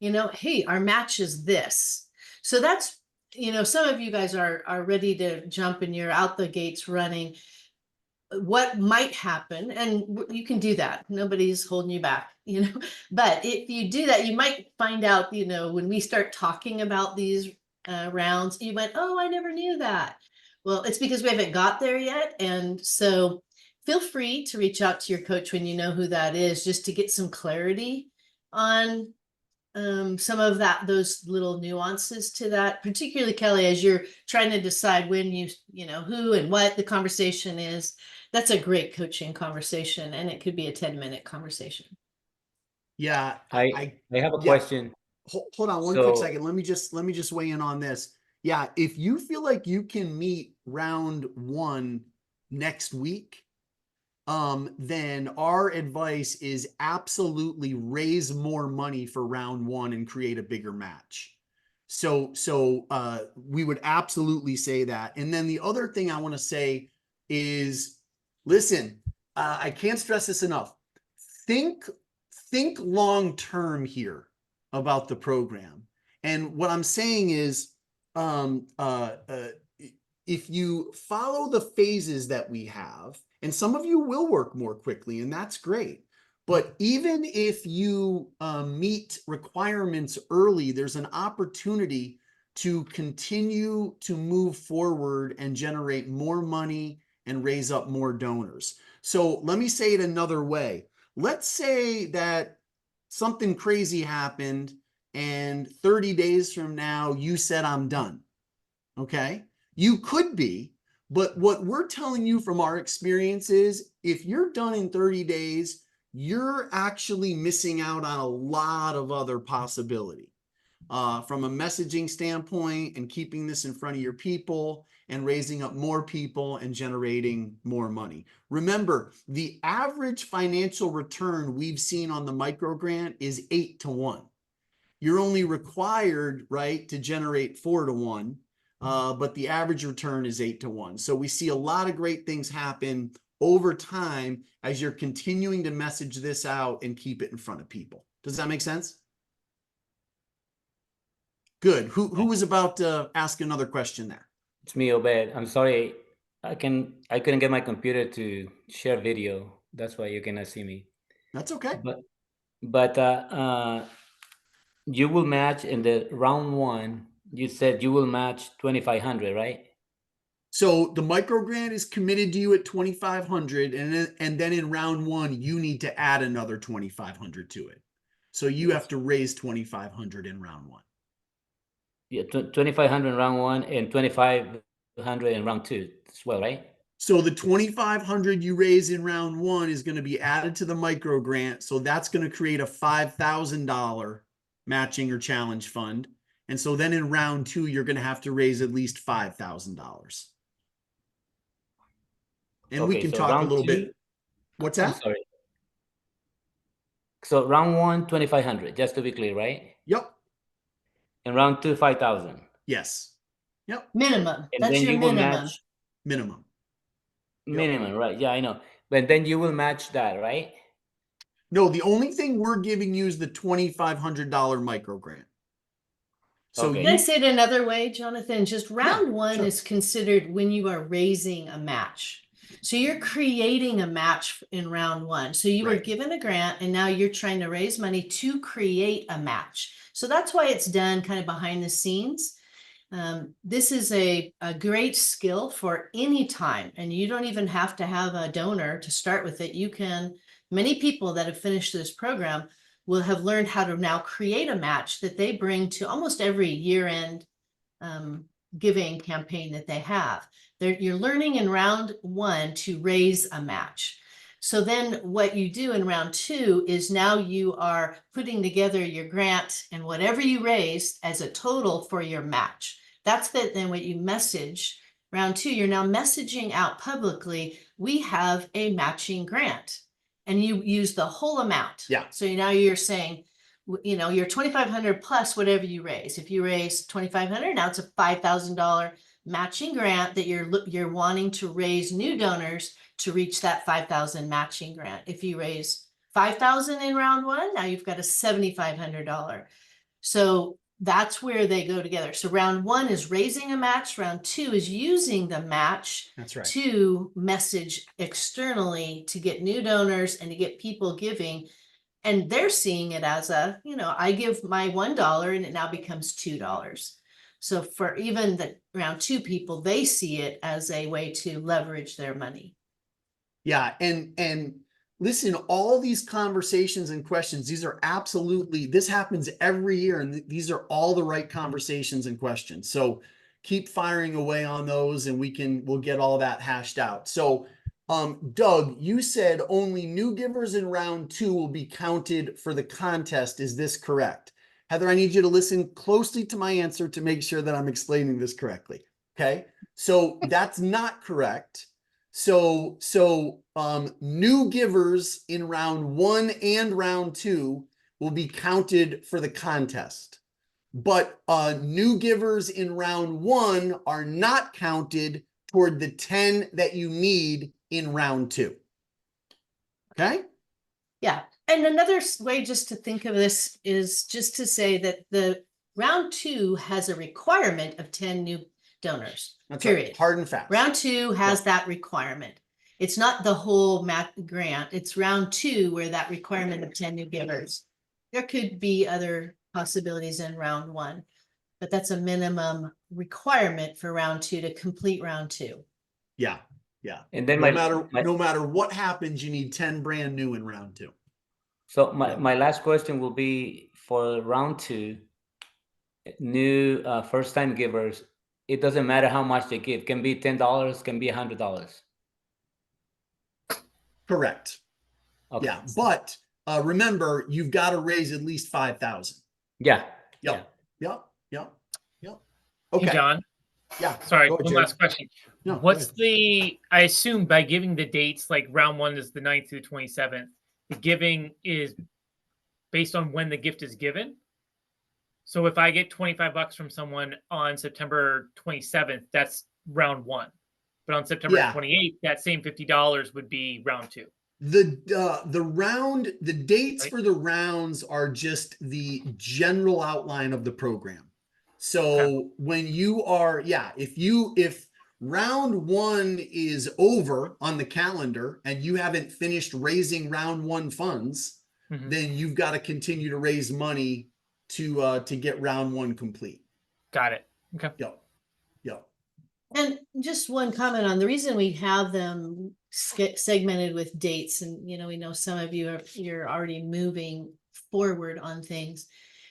you know, hey, our match is this. So that's, you know, some of you guys are ready to jump and you're out the gates running. What might happen, and you can do that. Nobody's holding you back, you know, but if you do that, you might find out, you know, when we start talking about these rounds, you went, oh, I never knew that. Well, it's because we haven't got there yet. And so feel free to reach out to your coach when you know who that is, just to get some clarity on some of those little nuances to that, particularly Kelly, as you're trying to decide when you know, who and what the conversation is. That's a great coaching conversation, and it could be a 10-minute conversation. Yeah. I have a question. Hold on one quick second. Let me just weigh in on this. Yeah. If you feel like you can meet round 1 next week, then our advice is absolutely raise more money for round 1 and create a bigger match. So we would absolutely say that. And then the other thing I want to say is, listen, I can't stress this enough. Think long-term here about the program. And what I'm saying is, if you follow the phases that we have, and some of you will work more quickly, and that's great. But even if you meet requirements early, there's an opportunity to continue to move forward and generate more money and raise up more donors. So let me say it another way. Let's say that something crazy happened and 30 days from now, you said, I'm done. Okay. You could be, but what we're telling you from our experience is if you're done in 30 days, you're actually missing out on a lot of other possibility from a messaging standpoint and keeping this in front of your people and raising up more people and generating more money. Remember, the average financial return we've seen on the micro grant is 8 to 1. You're only required, right, to generate 4 to 1. But the average return is 8 to 1. So we see a lot of great things happen over time as you're continuing to message this out and keep it in front of people. Does that make sense? Good. Who was about to ask another question there? It's me, Obed. I'm sorry. I couldn't get my computer to share video. That's why you cannot see me. That's okay. But you will match in the round 1. You said you will match 2,500, right? So the micro grant is committed to you at 2,500, and then in round 1 you need to add another 2,500 to it. So you have to raise 2,500 in round 1. Yeah, 2,500 in round 1 and 2,500 in round 2 as well, right? So the 2,500 you raise in round 1 is going to be added to the micro grant. So that's going to create a $5,000 matching or challenge fund. And so then in round 2, you're going to have to raise at least $5,000. And we can talk a little bit. What's that? I'm sorry. So round 1, 2,500, just to be clear, right? Yep. And round 2, 5,000. Yes. Yep. Minimum. And That's then your you will minimum. match Minimum. minimum, right? Yeah, I know. But then you will match that, right? No, the only thing we're giving you is the $2,500 micro grant. So Okay. Can I say it another way, Jonathan? Just round 1 is considered when you are raising a match. So you're creating a match in round one. So you were Right. given a grant and now you're trying to raise money to create a match. So that's why it's done kind of behind the scenes. This is a great skill for any time, and you don't even have to have a donor to start with it. You can, many people that have finished this program will have learned how to now create a match that they bring to almost every year-end giving campaign that they have. You're learning in round one to raise a match. So then what you do in round two is now you are putting together your grant and whatever you raised as a total for your match. That's then what you message. Round two, you're now messaging out publicly, we have a matching grant. And you use the whole amount. Yeah. So now you're saying, you know, you're 2,500 plus whatever you raise. If you raise 2,500, now it's a $5,000 matching grant that you're wanting to raise new donors to reach that 5,000 matching grant. If you raise 5,000 in round one, now you've got a $7,500. So that's where they go together. So round one is raising a match. Round two is using the match That's right. to message externally to get new donors and to get people giving. And they're seeing it as a, you know, I give my $1 and it now becomes $2. So for even the round two people, they see it as a way to leverage their money. Yeah. And listen, all these conversations and questions, these are absolutely, this happens every year. And these are all the right conversations and questions. So keep firing away on those and we'll get all that hashed out. So Doug, you said only new givers in round two will be counted for the contest. Is this correct? Heather, I need you to listen closely to my answer to make sure that I'm explaining this correctly. Okay. So that's not correct. So new givers in round one and round two will be counted for the contest. But new givers in round one are not counted toward the 10 that you need in round two. Okay? Yeah. And another way just to think of this is just to say that the round two has a requirement of 10 new donors. That's period. right. Hard and fast. Round two has that requirement. It's not the whole grant. It's round two where that requirement of 10 new givers. There could be other possibilities in round one, but that's a minimum requirement for round two to complete round two. Yeah. Yeah. And then no matter what happens, you need 10 brand new in round two. So my last question will be for round two, new first time givers. It doesn't matter how much they give. Can be $10, can be $100. Correct. Okay. Yeah. But remember, you've got to raise at least 5,000. Yeah. Yep. Yep. Okay. Hey, John. Yeah. Sorry, Go, one Jay. last question. No, What's I assume by giving the dates, like round one is the 9th through 27th, the giving is based on when the gift is given. So if I get $25 from someone on September 27th, that's round one. But on September 28th, that same $50 would be round two. The dates for the rounds are just the general outline of the program. So when you are, if round one is over on the calendar and you haven't finished raising round one funds, then you've got to continue to raise money to get round one complete. Got it. Okay. Yep. And just one comment on the reason we have them segmented with dates, and we know some of you you're already moving forward on things.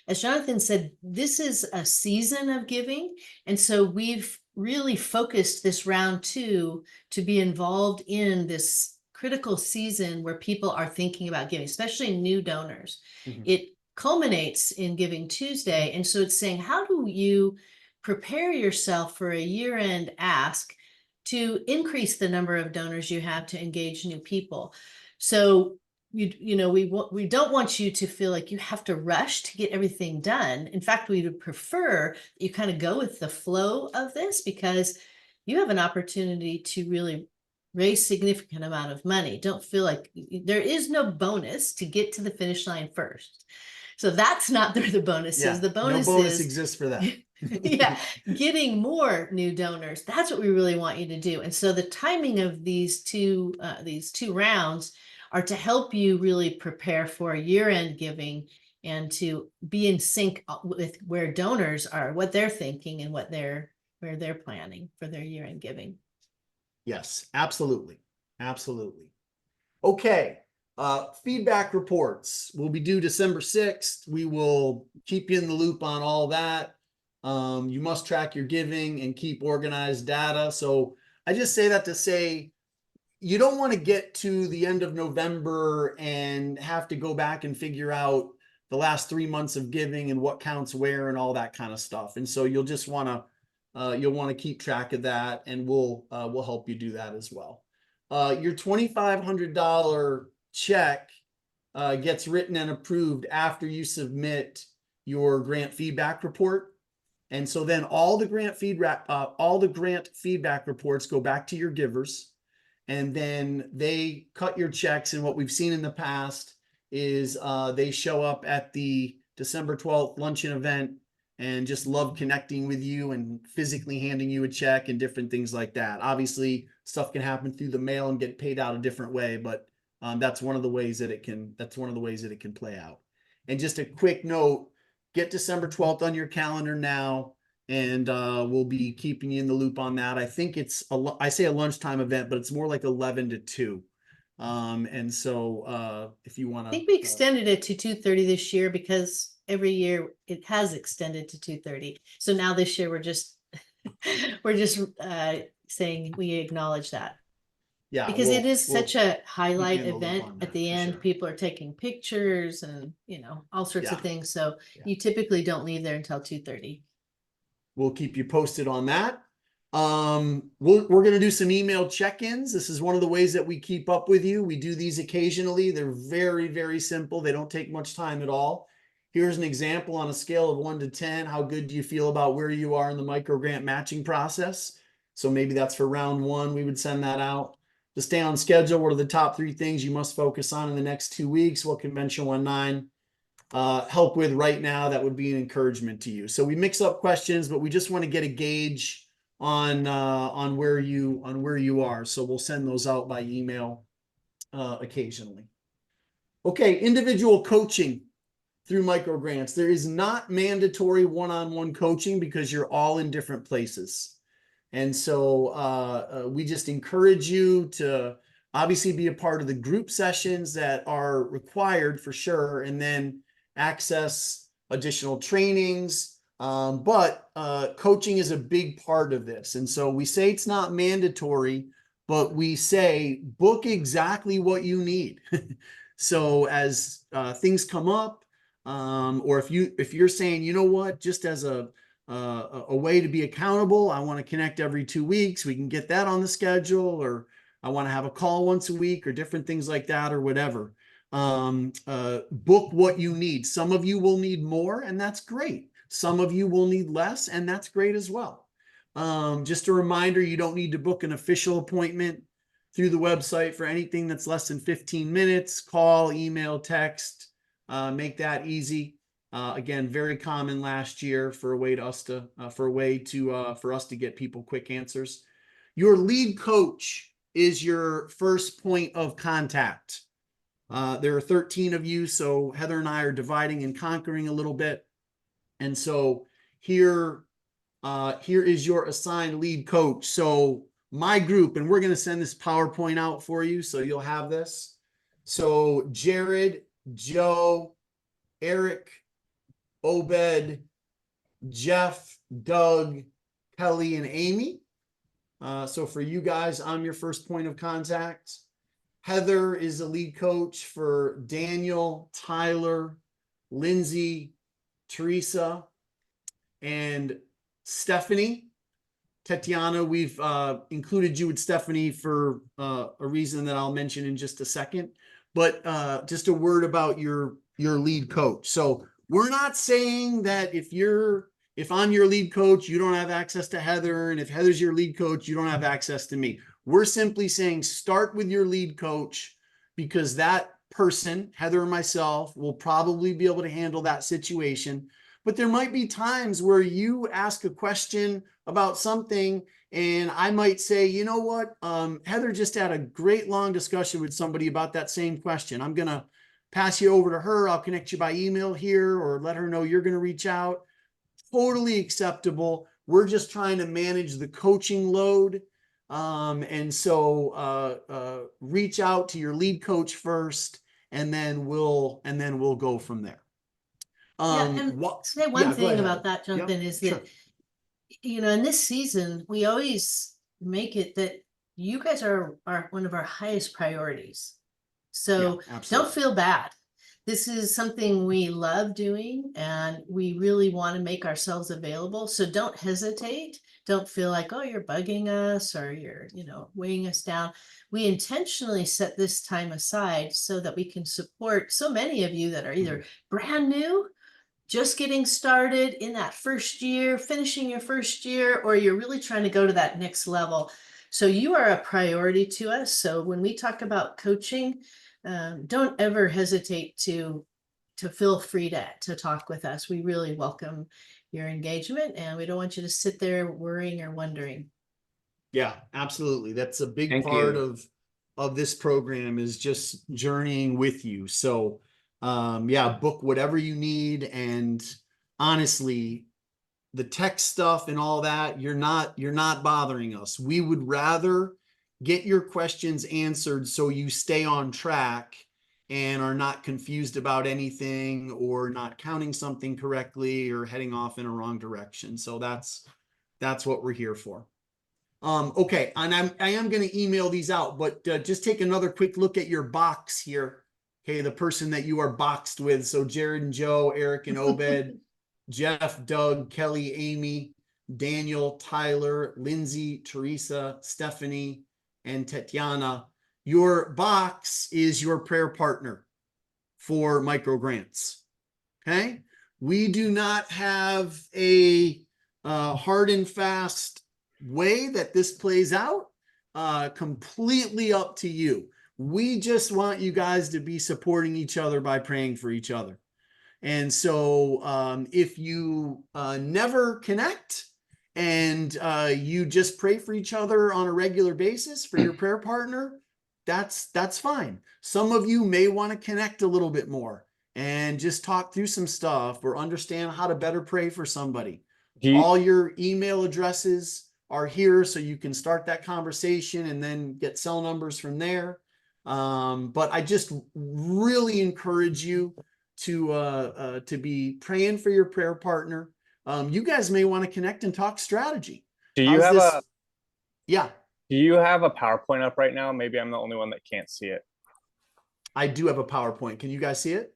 As Jonathan said, this is a season of giving, and so we've really focused this round two to be involved in this critical season where people are thinking about giving, especially new donors. It culminates in Giving Tuesday, and so it's saying, how do you prepare yourself for a year-end ask to increase the number of donors you have to engage new people? So we don't want you to feel like you have to rush to get everything done. In fact, we would prefer that you kind of go with the flow of this, because you have an opportunity to really raise significant amount of money. Don't feel like there is no bonus to get to the finish line first. So that's not the bonuses. Yeah, The no bonus bonus is exists for that. yeah, getting more new donors. That's what we really want you to do. And so the timing of these two rounds are to help you really prepare for year-end giving and to be in sync with where donors are, what they're thinking and where they're planning for their year-end giving. Yes, absolutely. Absolutely. Okay. Feedback reports will be due December 6th. We will keep you in the loop on all that. You must track your giving and keep organized data. So I just say that to say, you don't want to get to the end of November and have to go back and figure out the last 3 months of giving and what counts where and all that kind of stuff. And so you'll just want to keep track of that, and we'll help you do that as well. Your $2,500 check gets written and approved after you submit your grant feedback report. And so then all the grant feedback reports go back to your givers, and then they cut your checks. And what we've seen in the past is they show up at the December 12th luncheon event and just love connecting with you and physically handing you a check and different things like that. Obviously, stuff can happen through the mail and get paid out a different way, but that's one of the ways that it can play out. And just a quick note, get December 12th on your calendar now, and we'll be keeping you in the loop on that. I think I say a lunchtime event, but it's more like 11 to 2. And so if you want to, I think we extended it to 2:30 this year because every year it has extended to 2:30. So now this year we're just saying we acknowledge that. yeah, Because it is we'll such a highlight in the loop event on at that, the for end. sure. People are taking pictures and all sorts of Yeah. things. So Yeah. you typically don't leave there until 2:30. We'll keep you posted on that. We're going to do some email check-ins. This is one of the ways that we keep up with you. We do these occasionally. They're very, very simple. They don't take much time at all. Here's an example on a scale of 1 to 10. How good do you feel about where you are in the micro grant matching process? So maybe that's for round 1. We would send that out. To stay on schedule, what are the top 3 things you must focus on in the next 2 weeks? What Convention 19 help with right now that would be an encouragement to you? So we mix up questions, but we just want to get a gauge on where you are. So we'll send those out by email occasionally. Okay, individual coaching through micro grants. There is not mandatory one-on-one coaching because you're all in different places. And so we just encourage you to obviously be a part of the group sessions that are required for sure, and then access additional trainings. But coaching is a big part of this. And so we say it's not mandatory, but we say book exactly what you need. So as things come up, or if you're saying, you know what, just as a way to be accountable, I want to connect every 2 weeks, we can get that on the schedule, or I want to have a call once a week, or different things like that, or whatever. Book what you need. Some of you will need more, and that's great. Some of you will need less, and that's great as well. Just a reminder, you don't need to book an official appointment through the website for anything that's less than 15 minutes. Call, email, text, make that easy. Again, very common last year for us to get people quick answers. Your lead coach is your first point of contact. There are 13 of you, so Heather and I are dividing and conquering a little bit. And so here is your assigned lead coach. So my group, and we're going to send this PowerPoint out for you, so you'll have this. So Jared, Joe, Eric, Obed, Jeff, Doug, Kelly, and Amy. So for you guys, I'm your first point of contact. Heather is the lead coach for Daniel, Tyler, Lindsay, Teresa, and Stephanie. Tatiana, we've included you with Stephanie for a reason that I'll mention in just a second. But just a word about your lead coach. So we're not saying that if I'm your lead coach, you don't have access to Heather, and if Heather's your lead coach, you don't have access to me. We're simply saying start with your lead coach, because that person, Heather and myself, will probably be able to handle that situation. But there might be times where you ask a question about something and I might say, you know what, Heather just had a great long discussion with somebody about that same question. I'm going to pass you over to her. I'll connect you by email here or let her know you're going to reach out. Totally acceptable. We're just trying to manage the coaching load. And so reach out to your lead coach first, and then we'll go from there. And say one yeah, go thing ahead, about Heather. that, Jonathan, is sure. that, you know, in this season, we always make it that you guys are one of our highest priorities. So don't feel bad. This is something we love doing and we really want to make ourselves available. So don't hesitate. Don't feel like, oh, you're bugging us or you're, you know, weighing us down. We intentionally set this time aside so that we can support so many of you that are either brand new, just getting started in that first year, finishing your first year, or you're really trying to go to that next level. So you are a priority to us. So when we talk about coaching, don't ever hesitate to feel free to talk with us. We really welcome your engagement and we don't want you to sit there worrying or wondering. Yeah, absolutely. That's a big Thank part you. of this program, is just journeying with you. So yeah, book whatever you need. And honestly, the tech stuff and all that, you're not bothering us. We would rather get your questions answered so you stay on track and are not confused about anything or not counting something correctly or heading off in a wrong direction. So that's what we're here for. Okay, and I am going to email these out, but just take another quick look at your box here. Okay, the person that you are boxed with. So Jared and Joe, Eric and Obed, Jeff, Doug, Kelly, Amy, Daniel, Tyler, Lindsay, Teresa, Stephanie, and Tatiana. Your box is your prayer partner for micro grants. Okay, we do not have a hard and fast way that this plays out. Completely up to you. We just want you guys to be supporting each other by praying for each other. And so if you never connect and you just pray for each other on a regular basis for your prayer partner, that's fine. Some of you may want to connect a little bit more and just talk through some stuff or understand how to better pray for somebody. All your email addresses are here so you can start that conversation and then get cell numbers from there. But I just really encourage you to be praying for your prayer partner. You guys may want to connect and talk strategy. Do you have Yeah. Do you have a PowerPoint up right now? Maybe I'm the only one that can't see it. I do have a PowerPoint. Can you guys see it?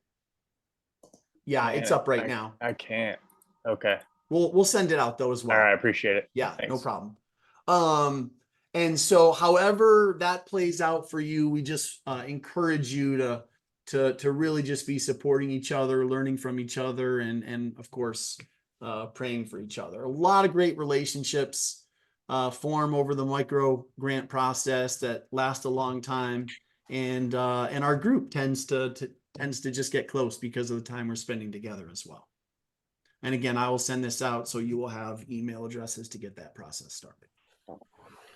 Yeah, it's up right now. I can't. Okay. We'll send it out though as well. All right, I appreciate it. Yeah, Thanks. no problem. And so however that plays out for you, we just encourage you to really just be supporting each other, learning from each other, and of course, praying for each other. A lot of great relationships form over the micro grant process that last a long time. And our group tends to just get close because of the time we're spending together as well. And again, I will send this out so you will have email addresses to get that process started.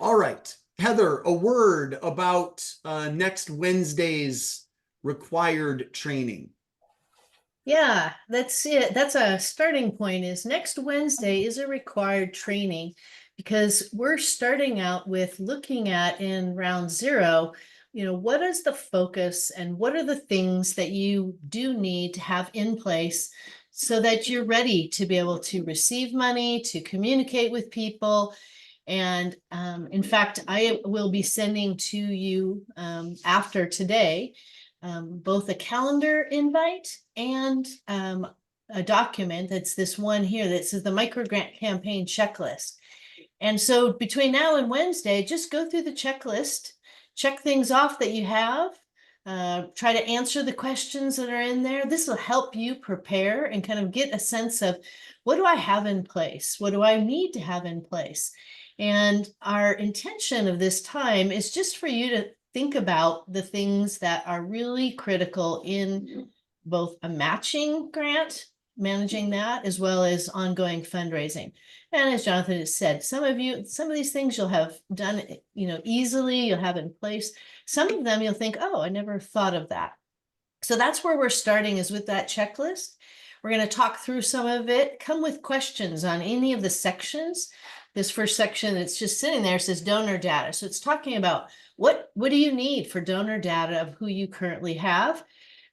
All right, Heather, a word about next Wednesday's required training. Yeah, that's it. That's a starting point. Is next Wednesday is a required training because we're starting out with looking at in round 0, you know, what is the focus and what are the things that you do need to have in place so that you're ready to be able to receive money, to communicate with people. And in fact, I will be sending to you after today both a calendar invite and a document that's this one here that says the microgrant campaign checklist. And so between now and Wednesday, just go through the checklist, check things off that you have, try to answer the questions that are in there. This will help you prepare and kind of get a sense of what do I have in place? What do I need to have in place? And our intention of this time is just for you think about the things that are really critical in both a matching grant, managing that, as well as ongoing fundraising. And as Jonathan has said, some of these things you'll have done, easily, you'll have in place. Some of them you'll think, oh, I never thought of that. So that's where we're starting, is with that checklist. We're going to talk through some of it, come with questions on any of the sections. This first section that's just sitting there says donor data. So it's talking about what do you need for donor data of who you currently have?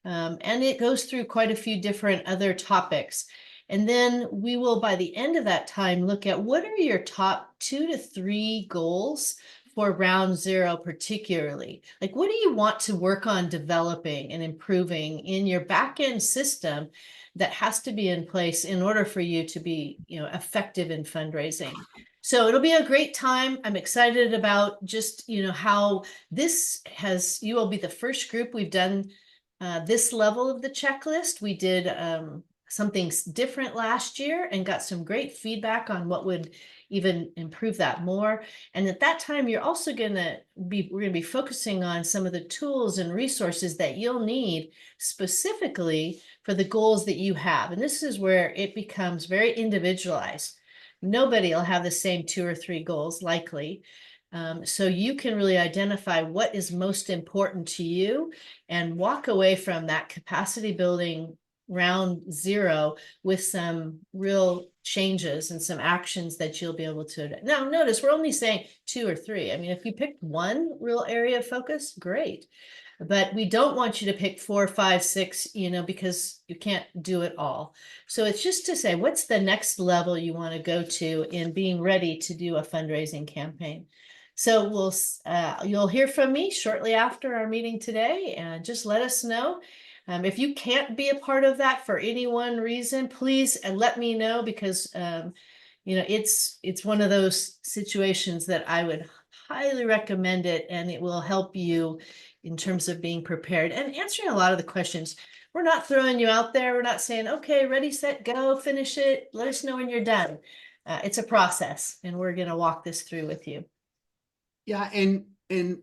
And it goes through quite a few different other topics. And then we will, by the end of that time, look at what are your top 2 to 3 goals for round 0 particularly. Like, what do you want to work on developing and improving in your back-end system that has to be in place in order for you to be, effective in fundraising? So it'll be a great time. I'm excited about just, how this you will be the first group we've done this level of the checklist. We did something different last year and got some great feedback on what would even improve that more. And at that time, you're also we're going to be focusing on some of the tools and resources that you'll need specifically for the goals that you have. And this is where it becomes very individualized. Nobody will have the same 2 or 3 goals likely. So you can really identify what is most important to you and walk away from that capacity building round 0 with some real changes and some actions that you'll be able to. Now, notice we're only saying 2 or 3. I mean, if you picked one real area of focus, great. But we don't want you to pick 4, 5, 6, because you can't do it all. So it's just to say, what's the next level you want to go to in being ready to do a fundraising campaign? So you'll hear from me shortly after our meeting today, and just let us know. If you can't be a part of that for any one reason, please let me know, because it's one of those situations that I would highly recommend it, and it will help you in terms of being prepared and answering a lot of the questions. We're not throwing you out there. We're not saying, okay, ready, set, go, finish it. Let us know when you're done. It's a process, and we're going to walk this through with you. Yeah, and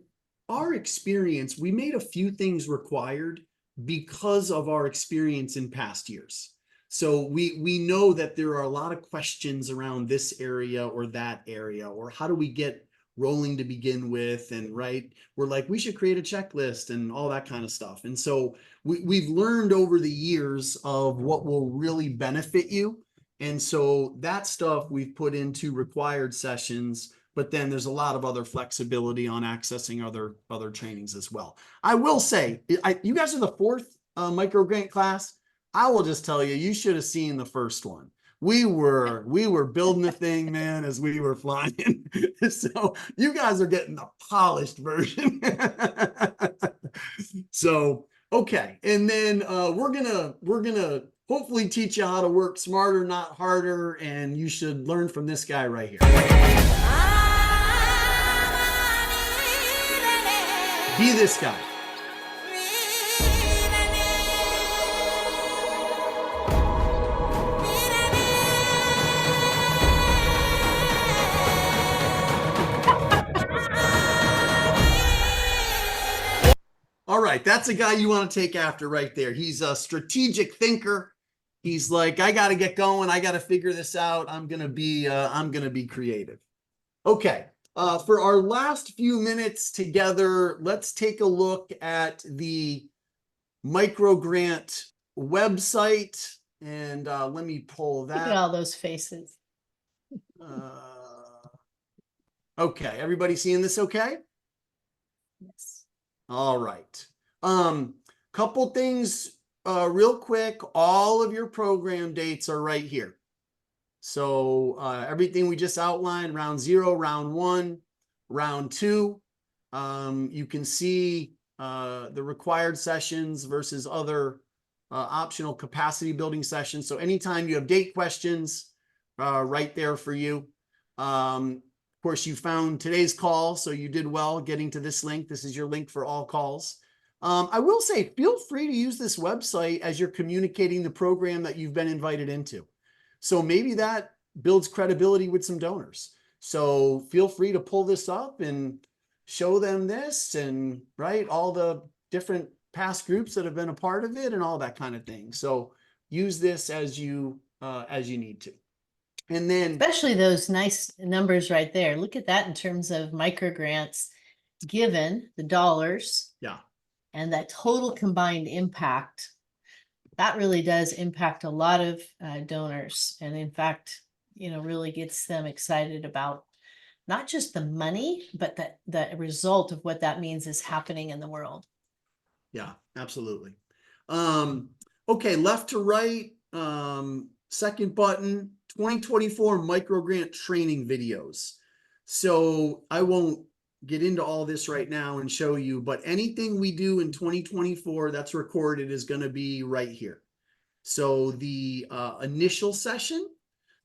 our experience, we made a few things required because of our experience in past years. So we know that there are a lot of questions around this area or that area, or how do we get rolling to begin with, and we're like, we should create a checklist and all that kind of stuff. And so we've learned over the years of what will really benefit you. And so that stuff we've put into required sessions, but then there's a lot of other flexibility on accessing other trainings as well. I will say, you guys are the 4th micro grant class. I will just tell you, you should have seen the first one. We were building the thing, man, as we were flying. So you guys are getting the polished version. So, okay. And then we're gonna hopefully teach you how to work smarter, not harder. And you should learn from this guy right here. Be this guy. All right, that's a guy you want to take after right there. He's a strategic thinker. He's like, I got to get going. I got to figure this out. I'm gonna be creative. Okay, for our last few minutes together, let's take a look at the microgrant website, and let me pull that. Look at all those faces. Okay, everybody seeing this okay? Yes. All right. Couple things real quick. All of your program dates are right here. So everything we just outlined, round 0, round 1, round 2. You can see the required sessions versus other optional capacity building sessions. So anytime you have date questions, right there for you. Of course, you found today's call, so you did well getting to this link. This is your link for all calls. I will say, feel free to use this website as you're communicating the program that you've been invited into. So maybe that builds credibility with some donors. So feel free to pull this up and show them this and right, all the different past groups that have been a part of it and all that kind of thing. So use this as you need to. And then Especially those nice numbers right there. Look at that in terms of micro grants given, the dollars, yeah, and that total combined impact. That really does impact a lot of donors. And in fact, really gets them excited about not just the money, but the result of what that means is happening in the world. yeah, absolutely. Okay, left to right, second button, 2024 micro grant training videos. So I won't get into all this right now and show you, but anything we do in 2024 that's recorded is going to be right here. So the initial session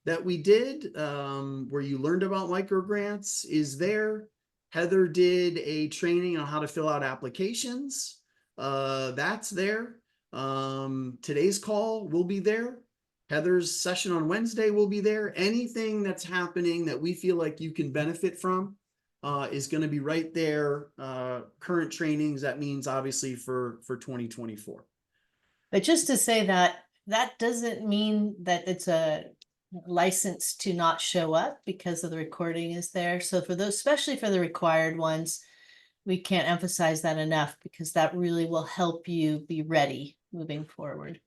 that we did, where you learned about micro grants, is there. Heather did a training on how to fill out applications. That's there. Today's call will be there. Heather's session on Wednesday will be there. Anything that's happening that we feel like you can benefit from is going to be right there. Current trainings, that means obviously for 2024. But just to say that doesn't mean that it's a license to not show up because of the recording is there. So for those, especially for the required ones, we can't emphasize that enough because that really will help you be ready moving forward.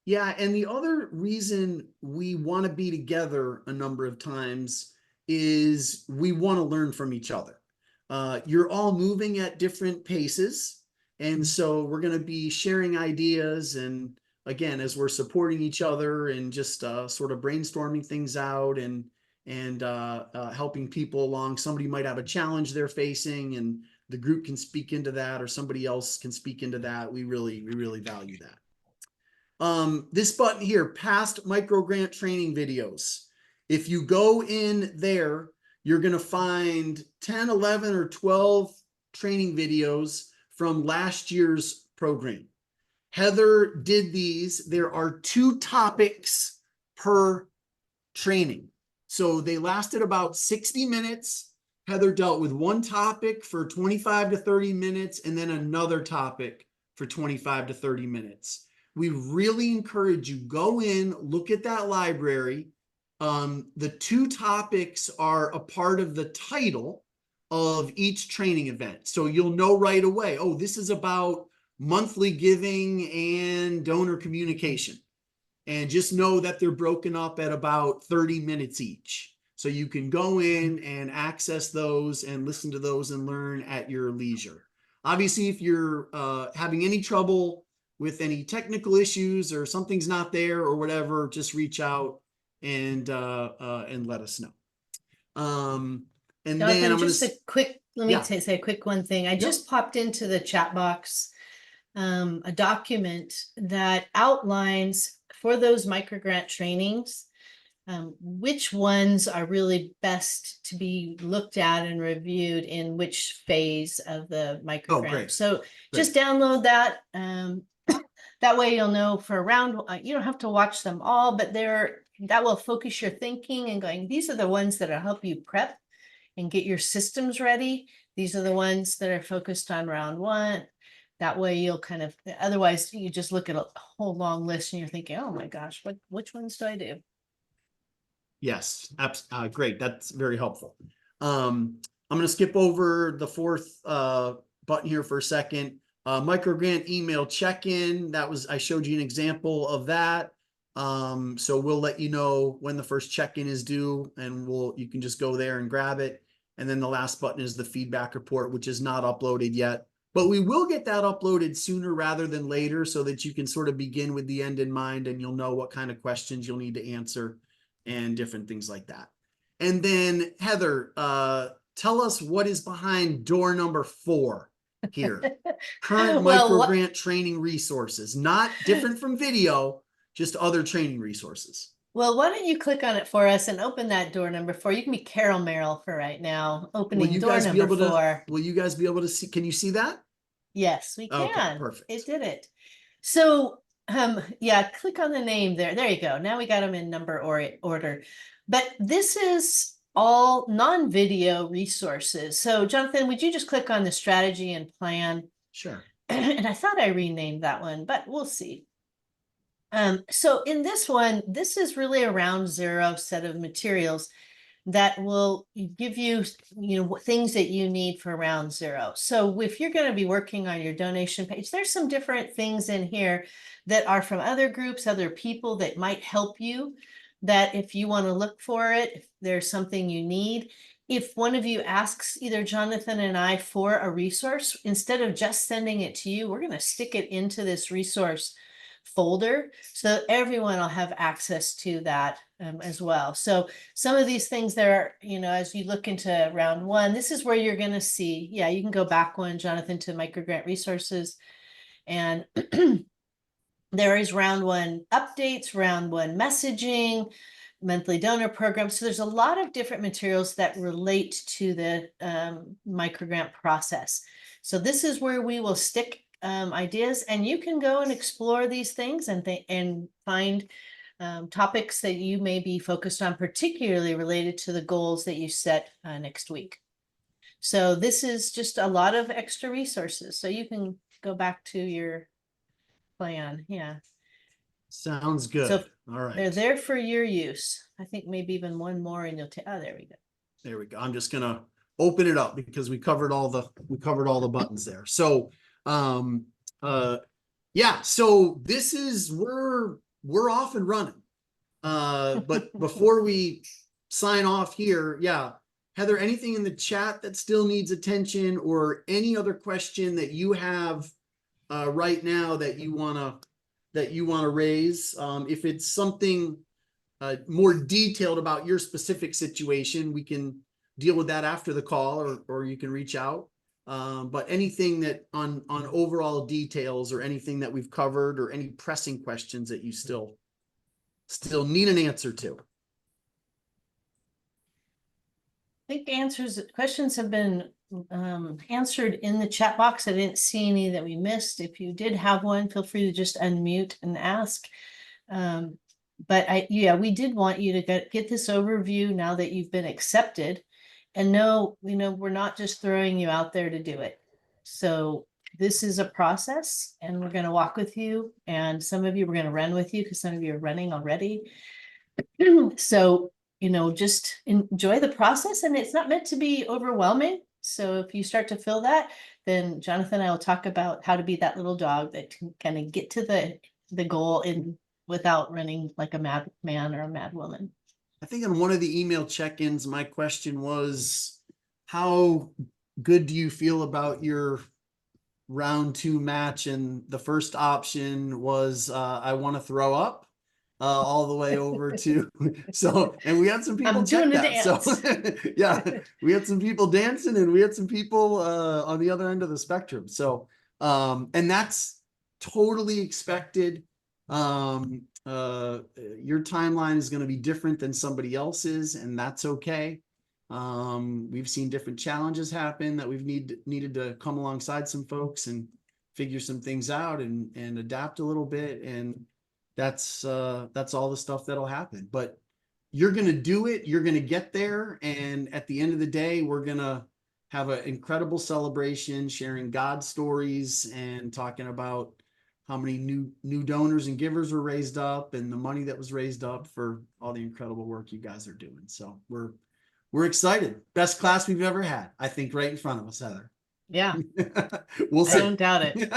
Yeah, and the other reason we want to be together a number of times is we want to learn from each other. You're all moving at different paces, and so we're going to be sharing ideas, and again, as we're supporting each other and just sort of brainstorming things out and helping people along. Somebody might have a challenge they're facing, and the group can speak into that, or somebody else can speak into that. We really value that. This button here, past micro grant training videos. If you go in there, you're going to find 10, 11, or 12 training videos from last year's program. Heather did these. There are 2 topics per training. So they lasted about 60 minutes. Heather dealt with one topic for 25 to 30 minutes and then another topic for 25 to 30 minutes. We really encourage you, go in, look at that library. The 2 topics are a part of the title of each training event. So you'll know right away, oh, this is about monthly giving and donor communication. And just know that they're broken up at about 30 minutes each. So you can go in and access those and listen to those and learn at your leisure. Obviously, if you're having any trouble with any technical issues or something's not there or whatever, just reach out and let us know. And Jonathan, then I'm going just a quick, let me say a quick one thing. I Yep. just popped into the chat box a document that outlines for those microgrant trainings, which ones are really best to be looked at and reviewed in which phase of the microgrant. great. So just download that. That way you'll know for round, you don't have to watch them all, but that will focus your thinking and going, these are the ones that will help you prep and get your systems ready. These are the ones that are focused on round 1. That way you'll kind of, otherwise you just look at a whole long list and you're thinking, oh my gosh, which ones do I do? Yes, great. That's very helpful. I'm going to skip over the 4th button here for a second. Microgrant email check-in. I showed you an example of that. So we'll let you know when the first check-in is due, and you can just go there and grab it. And then the last button is the feedback report, which is not uploaded yet, but we will get that uploaded sooner rather than later so that you can sort of begin with the end in mind, and you'll know what kind of questions you'll need to answer and different things like that. And then Heather, tell us what is behind door number 4 here. Current microgrant training resources, not different from video, just other training resources. Well, why don't you click on it for us and open that door number 4? You can be Carol Merrill for right now, opening door number 4. Will you guys be able to see? Can you see that? Yes, we can. Okay, perfect. It did it. So, yeah, click on the name there. There you go. Now we got them in number or order. But this is all non-video resources. So Jonathan, would you just click on the strategy and plan? Sure. And I thought I renamed that one, but we'll see. So in this one, this is really a round zero set of materials that will give you, things that you need for round zero. So if you're going to be working on your donation page, there's some different things in here that are from other groups, other people that might help you, that if you want to look for it, if there's something you need. If one of you asks either Jonathan and I for a resource, instead of just sending it to you, we're going to stick it into this resource folder so everyone will have access to that as well. So some of these things there, as you look into round one, this is where you're going to see, you can go back one, Jonathan, to microgrant resources. And there is round one updates, round one messaging, monthly donor program. So there's a lot of different materials that relate to the microgrant process. So this is where we will stick ideas, and you can go and explore these things and find topics that you may be focused on, particularly related to the goals that you set next week. So this is just a lot of extra resources. So you can go back to your plan. Yeah. Sounds good. So all right. they're there for your use. I think maybe even one more and you'll take, oh, there we go. There we go. I'm just going to open it up because we covered all the buttons there. So, yeah, so this is, we're off and running. But before we sign off here, Heather, anything in the chat that still needs attention, or any other question that you have right now that you want to raise? If it's something more detailed about your specific situation, we can deal with that after the call, or you can reach out. But anything that on overall details, or anything that we've covered, or any pressing questions that you still need an answer to. I think questions have been answered in the chat box. I didn't see any that we missed. If you did have one, feel free to just unmute and ask. But we did want you to get this overview now that you've been accepted, and know, we're not just throwing you out there to do it. So this is a process, and we're going to walk with you, and some of you we're going to run with you because some of you are running already. So, just enjoy the process, and it's not meant to be overwhelming. So if you start to feel that, then Jonathan and I will talk about how to be that little dog that can kind of get to the goal without running like a mad man or a mad woman. I think on one of the email check-ins, my question was, how good do you feel about your round 2 match? And the first option was, I want to throw up, all the way over to, and we had some people check that. So yeah, we had some people dancing, and we had some people on the other end of the spectrum. So, and that's totally expected. Your timeline is going to be different than somebody else's, and that's okay. We've seen different challenges happen that we've needed to come alongside some folks and figure some things out and adapt a little bit. And that's all the stuff that'll happen, but you're going to do it. You're going to get there. And at the end of the day, we're going to have an incredible celebration, sharing God stories and talking about how many new donors and givers were raised up, and the money that was raised up for all the incredible work you guys are doing. So we're excited. Best class we've ever had, I think, right in front of us, Heather. Yeah. We'll see. I don't doubt it.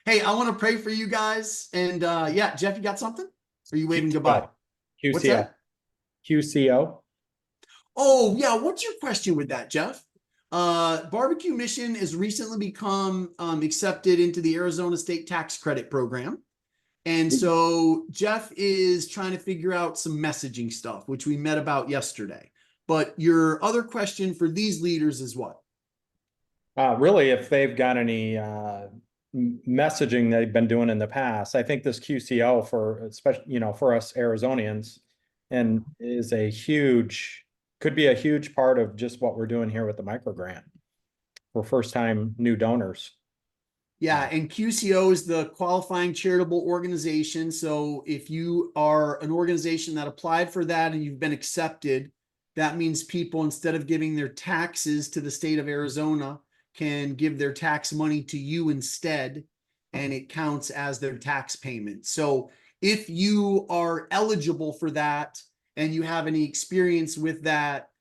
Hey, I want to pray for you guys. And Jeff, you got something? Or are you waving goodbye? What's QCO. that? QCO. Oh, yeah. What's your question with that, Jeff? Barbecue Mission has recently become accepted into the Arizona State Tax Credit Program. And so Jeff is trying to figure out some messaging stuff, which we met about yesterday. But your other question for these leaders is what? Really, if they've got any messaging they've been doing in the past. I think this QCO for especially, for us Arizonians, and could be a huge part of just what we're doing here with the micro grant for first time new donors. Yeah, and QCO is the qualifying charitable organization. So if you are an organization that applied for that and you've been accepted, That means people, instead of giving their taxes to the state of Arizona, can give their tax money to you instead, and it counts as their tax payment. So if you are eligible for that and you have any experience with that,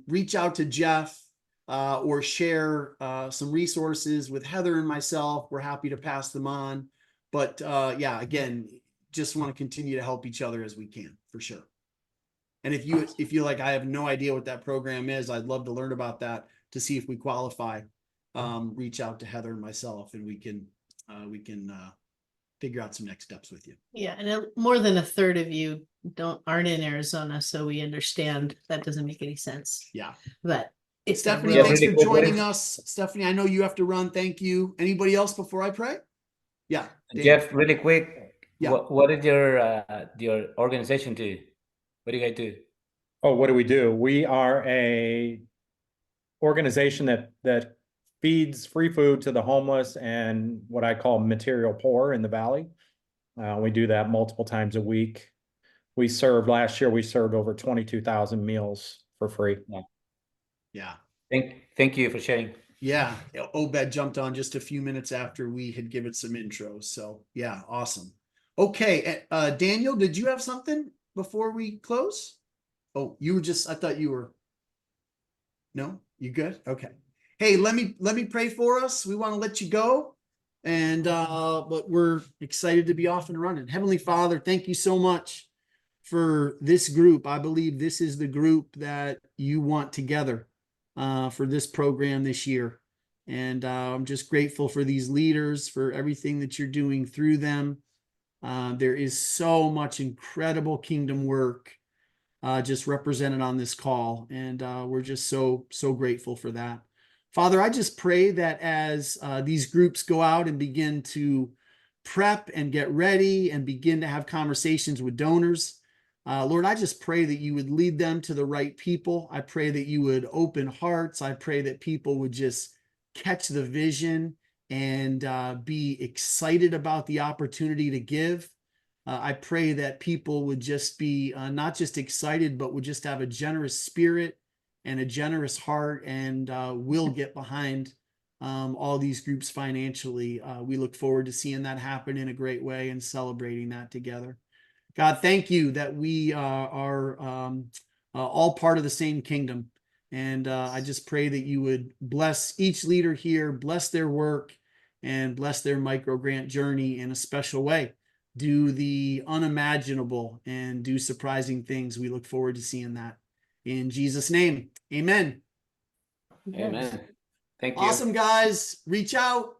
reach out to Jeff or share some resources with Heather and myself. We're happy to pass them on. But yeah, again, just want to continue to help each other as we can, for sure. And if you like, I have no idea what that program is, I'd love to learn about that to see if we qualify. Reach out to Heather and myself, and we can figure out some next steps with you. Yeah, and more than a third of you aren't in Arizona, so we understand that doesn't make any sense. Yeah. But it's Stephanie, really- thanks really for quick, joining us. Stephanie, I know you have to run. Thank you. Anybody else before I pray? Yeah. Dave. Jeff, really quick. Yeah. What did your organization do? What do you guys do? Oh, what do? We are a organization that feeds free food to the homeless and what I call material poor in the valley. We do that multiple times a week. Last year we served over 22,000 meals for free. Yeah. Thank you for sharing. Yeah. Obed jumped on just a few minutes after we had given some intros. So yeah, awesome. Okay. Daniel, did you have something before we close? Oh, you were I thought you were. No, you good? Okay. Hey, let me pray for us. We want to let you go. And but we're excited to be off and running. Heavenly Father, thank you so much for this group. I believe this is the group that you want together for this program this year. And I'm just grateful for these leaders, for everything that you're doing through them. There is so much incredible kingdom work just represented on this call. And we're just so grateful for that. Father, I just pray that as these groups go out and begin to prep and get ready and begin to have conversations with donors, Lord, I just pray that you would lead them to the right people. I pray that you would open hearts. I pray that people would just catch the vision and be excited about the opportunity to give. I pray that people would just be not just excited, but would just have a generous spirit and a generous heart, and will get behind all these groups financially. We look forward to seeing that happen in a great way and celebrating that together. God, thank you that we are all part of the same kingdom. And I just pray that you would bless each leader here, bless their work, and bless their micro grant journey in a special way. Do the unimaginable and do surprising things. We look forward to seeing that. In Jesus' name, amen. Amen. Thank you. Awesome, guys. Reach out.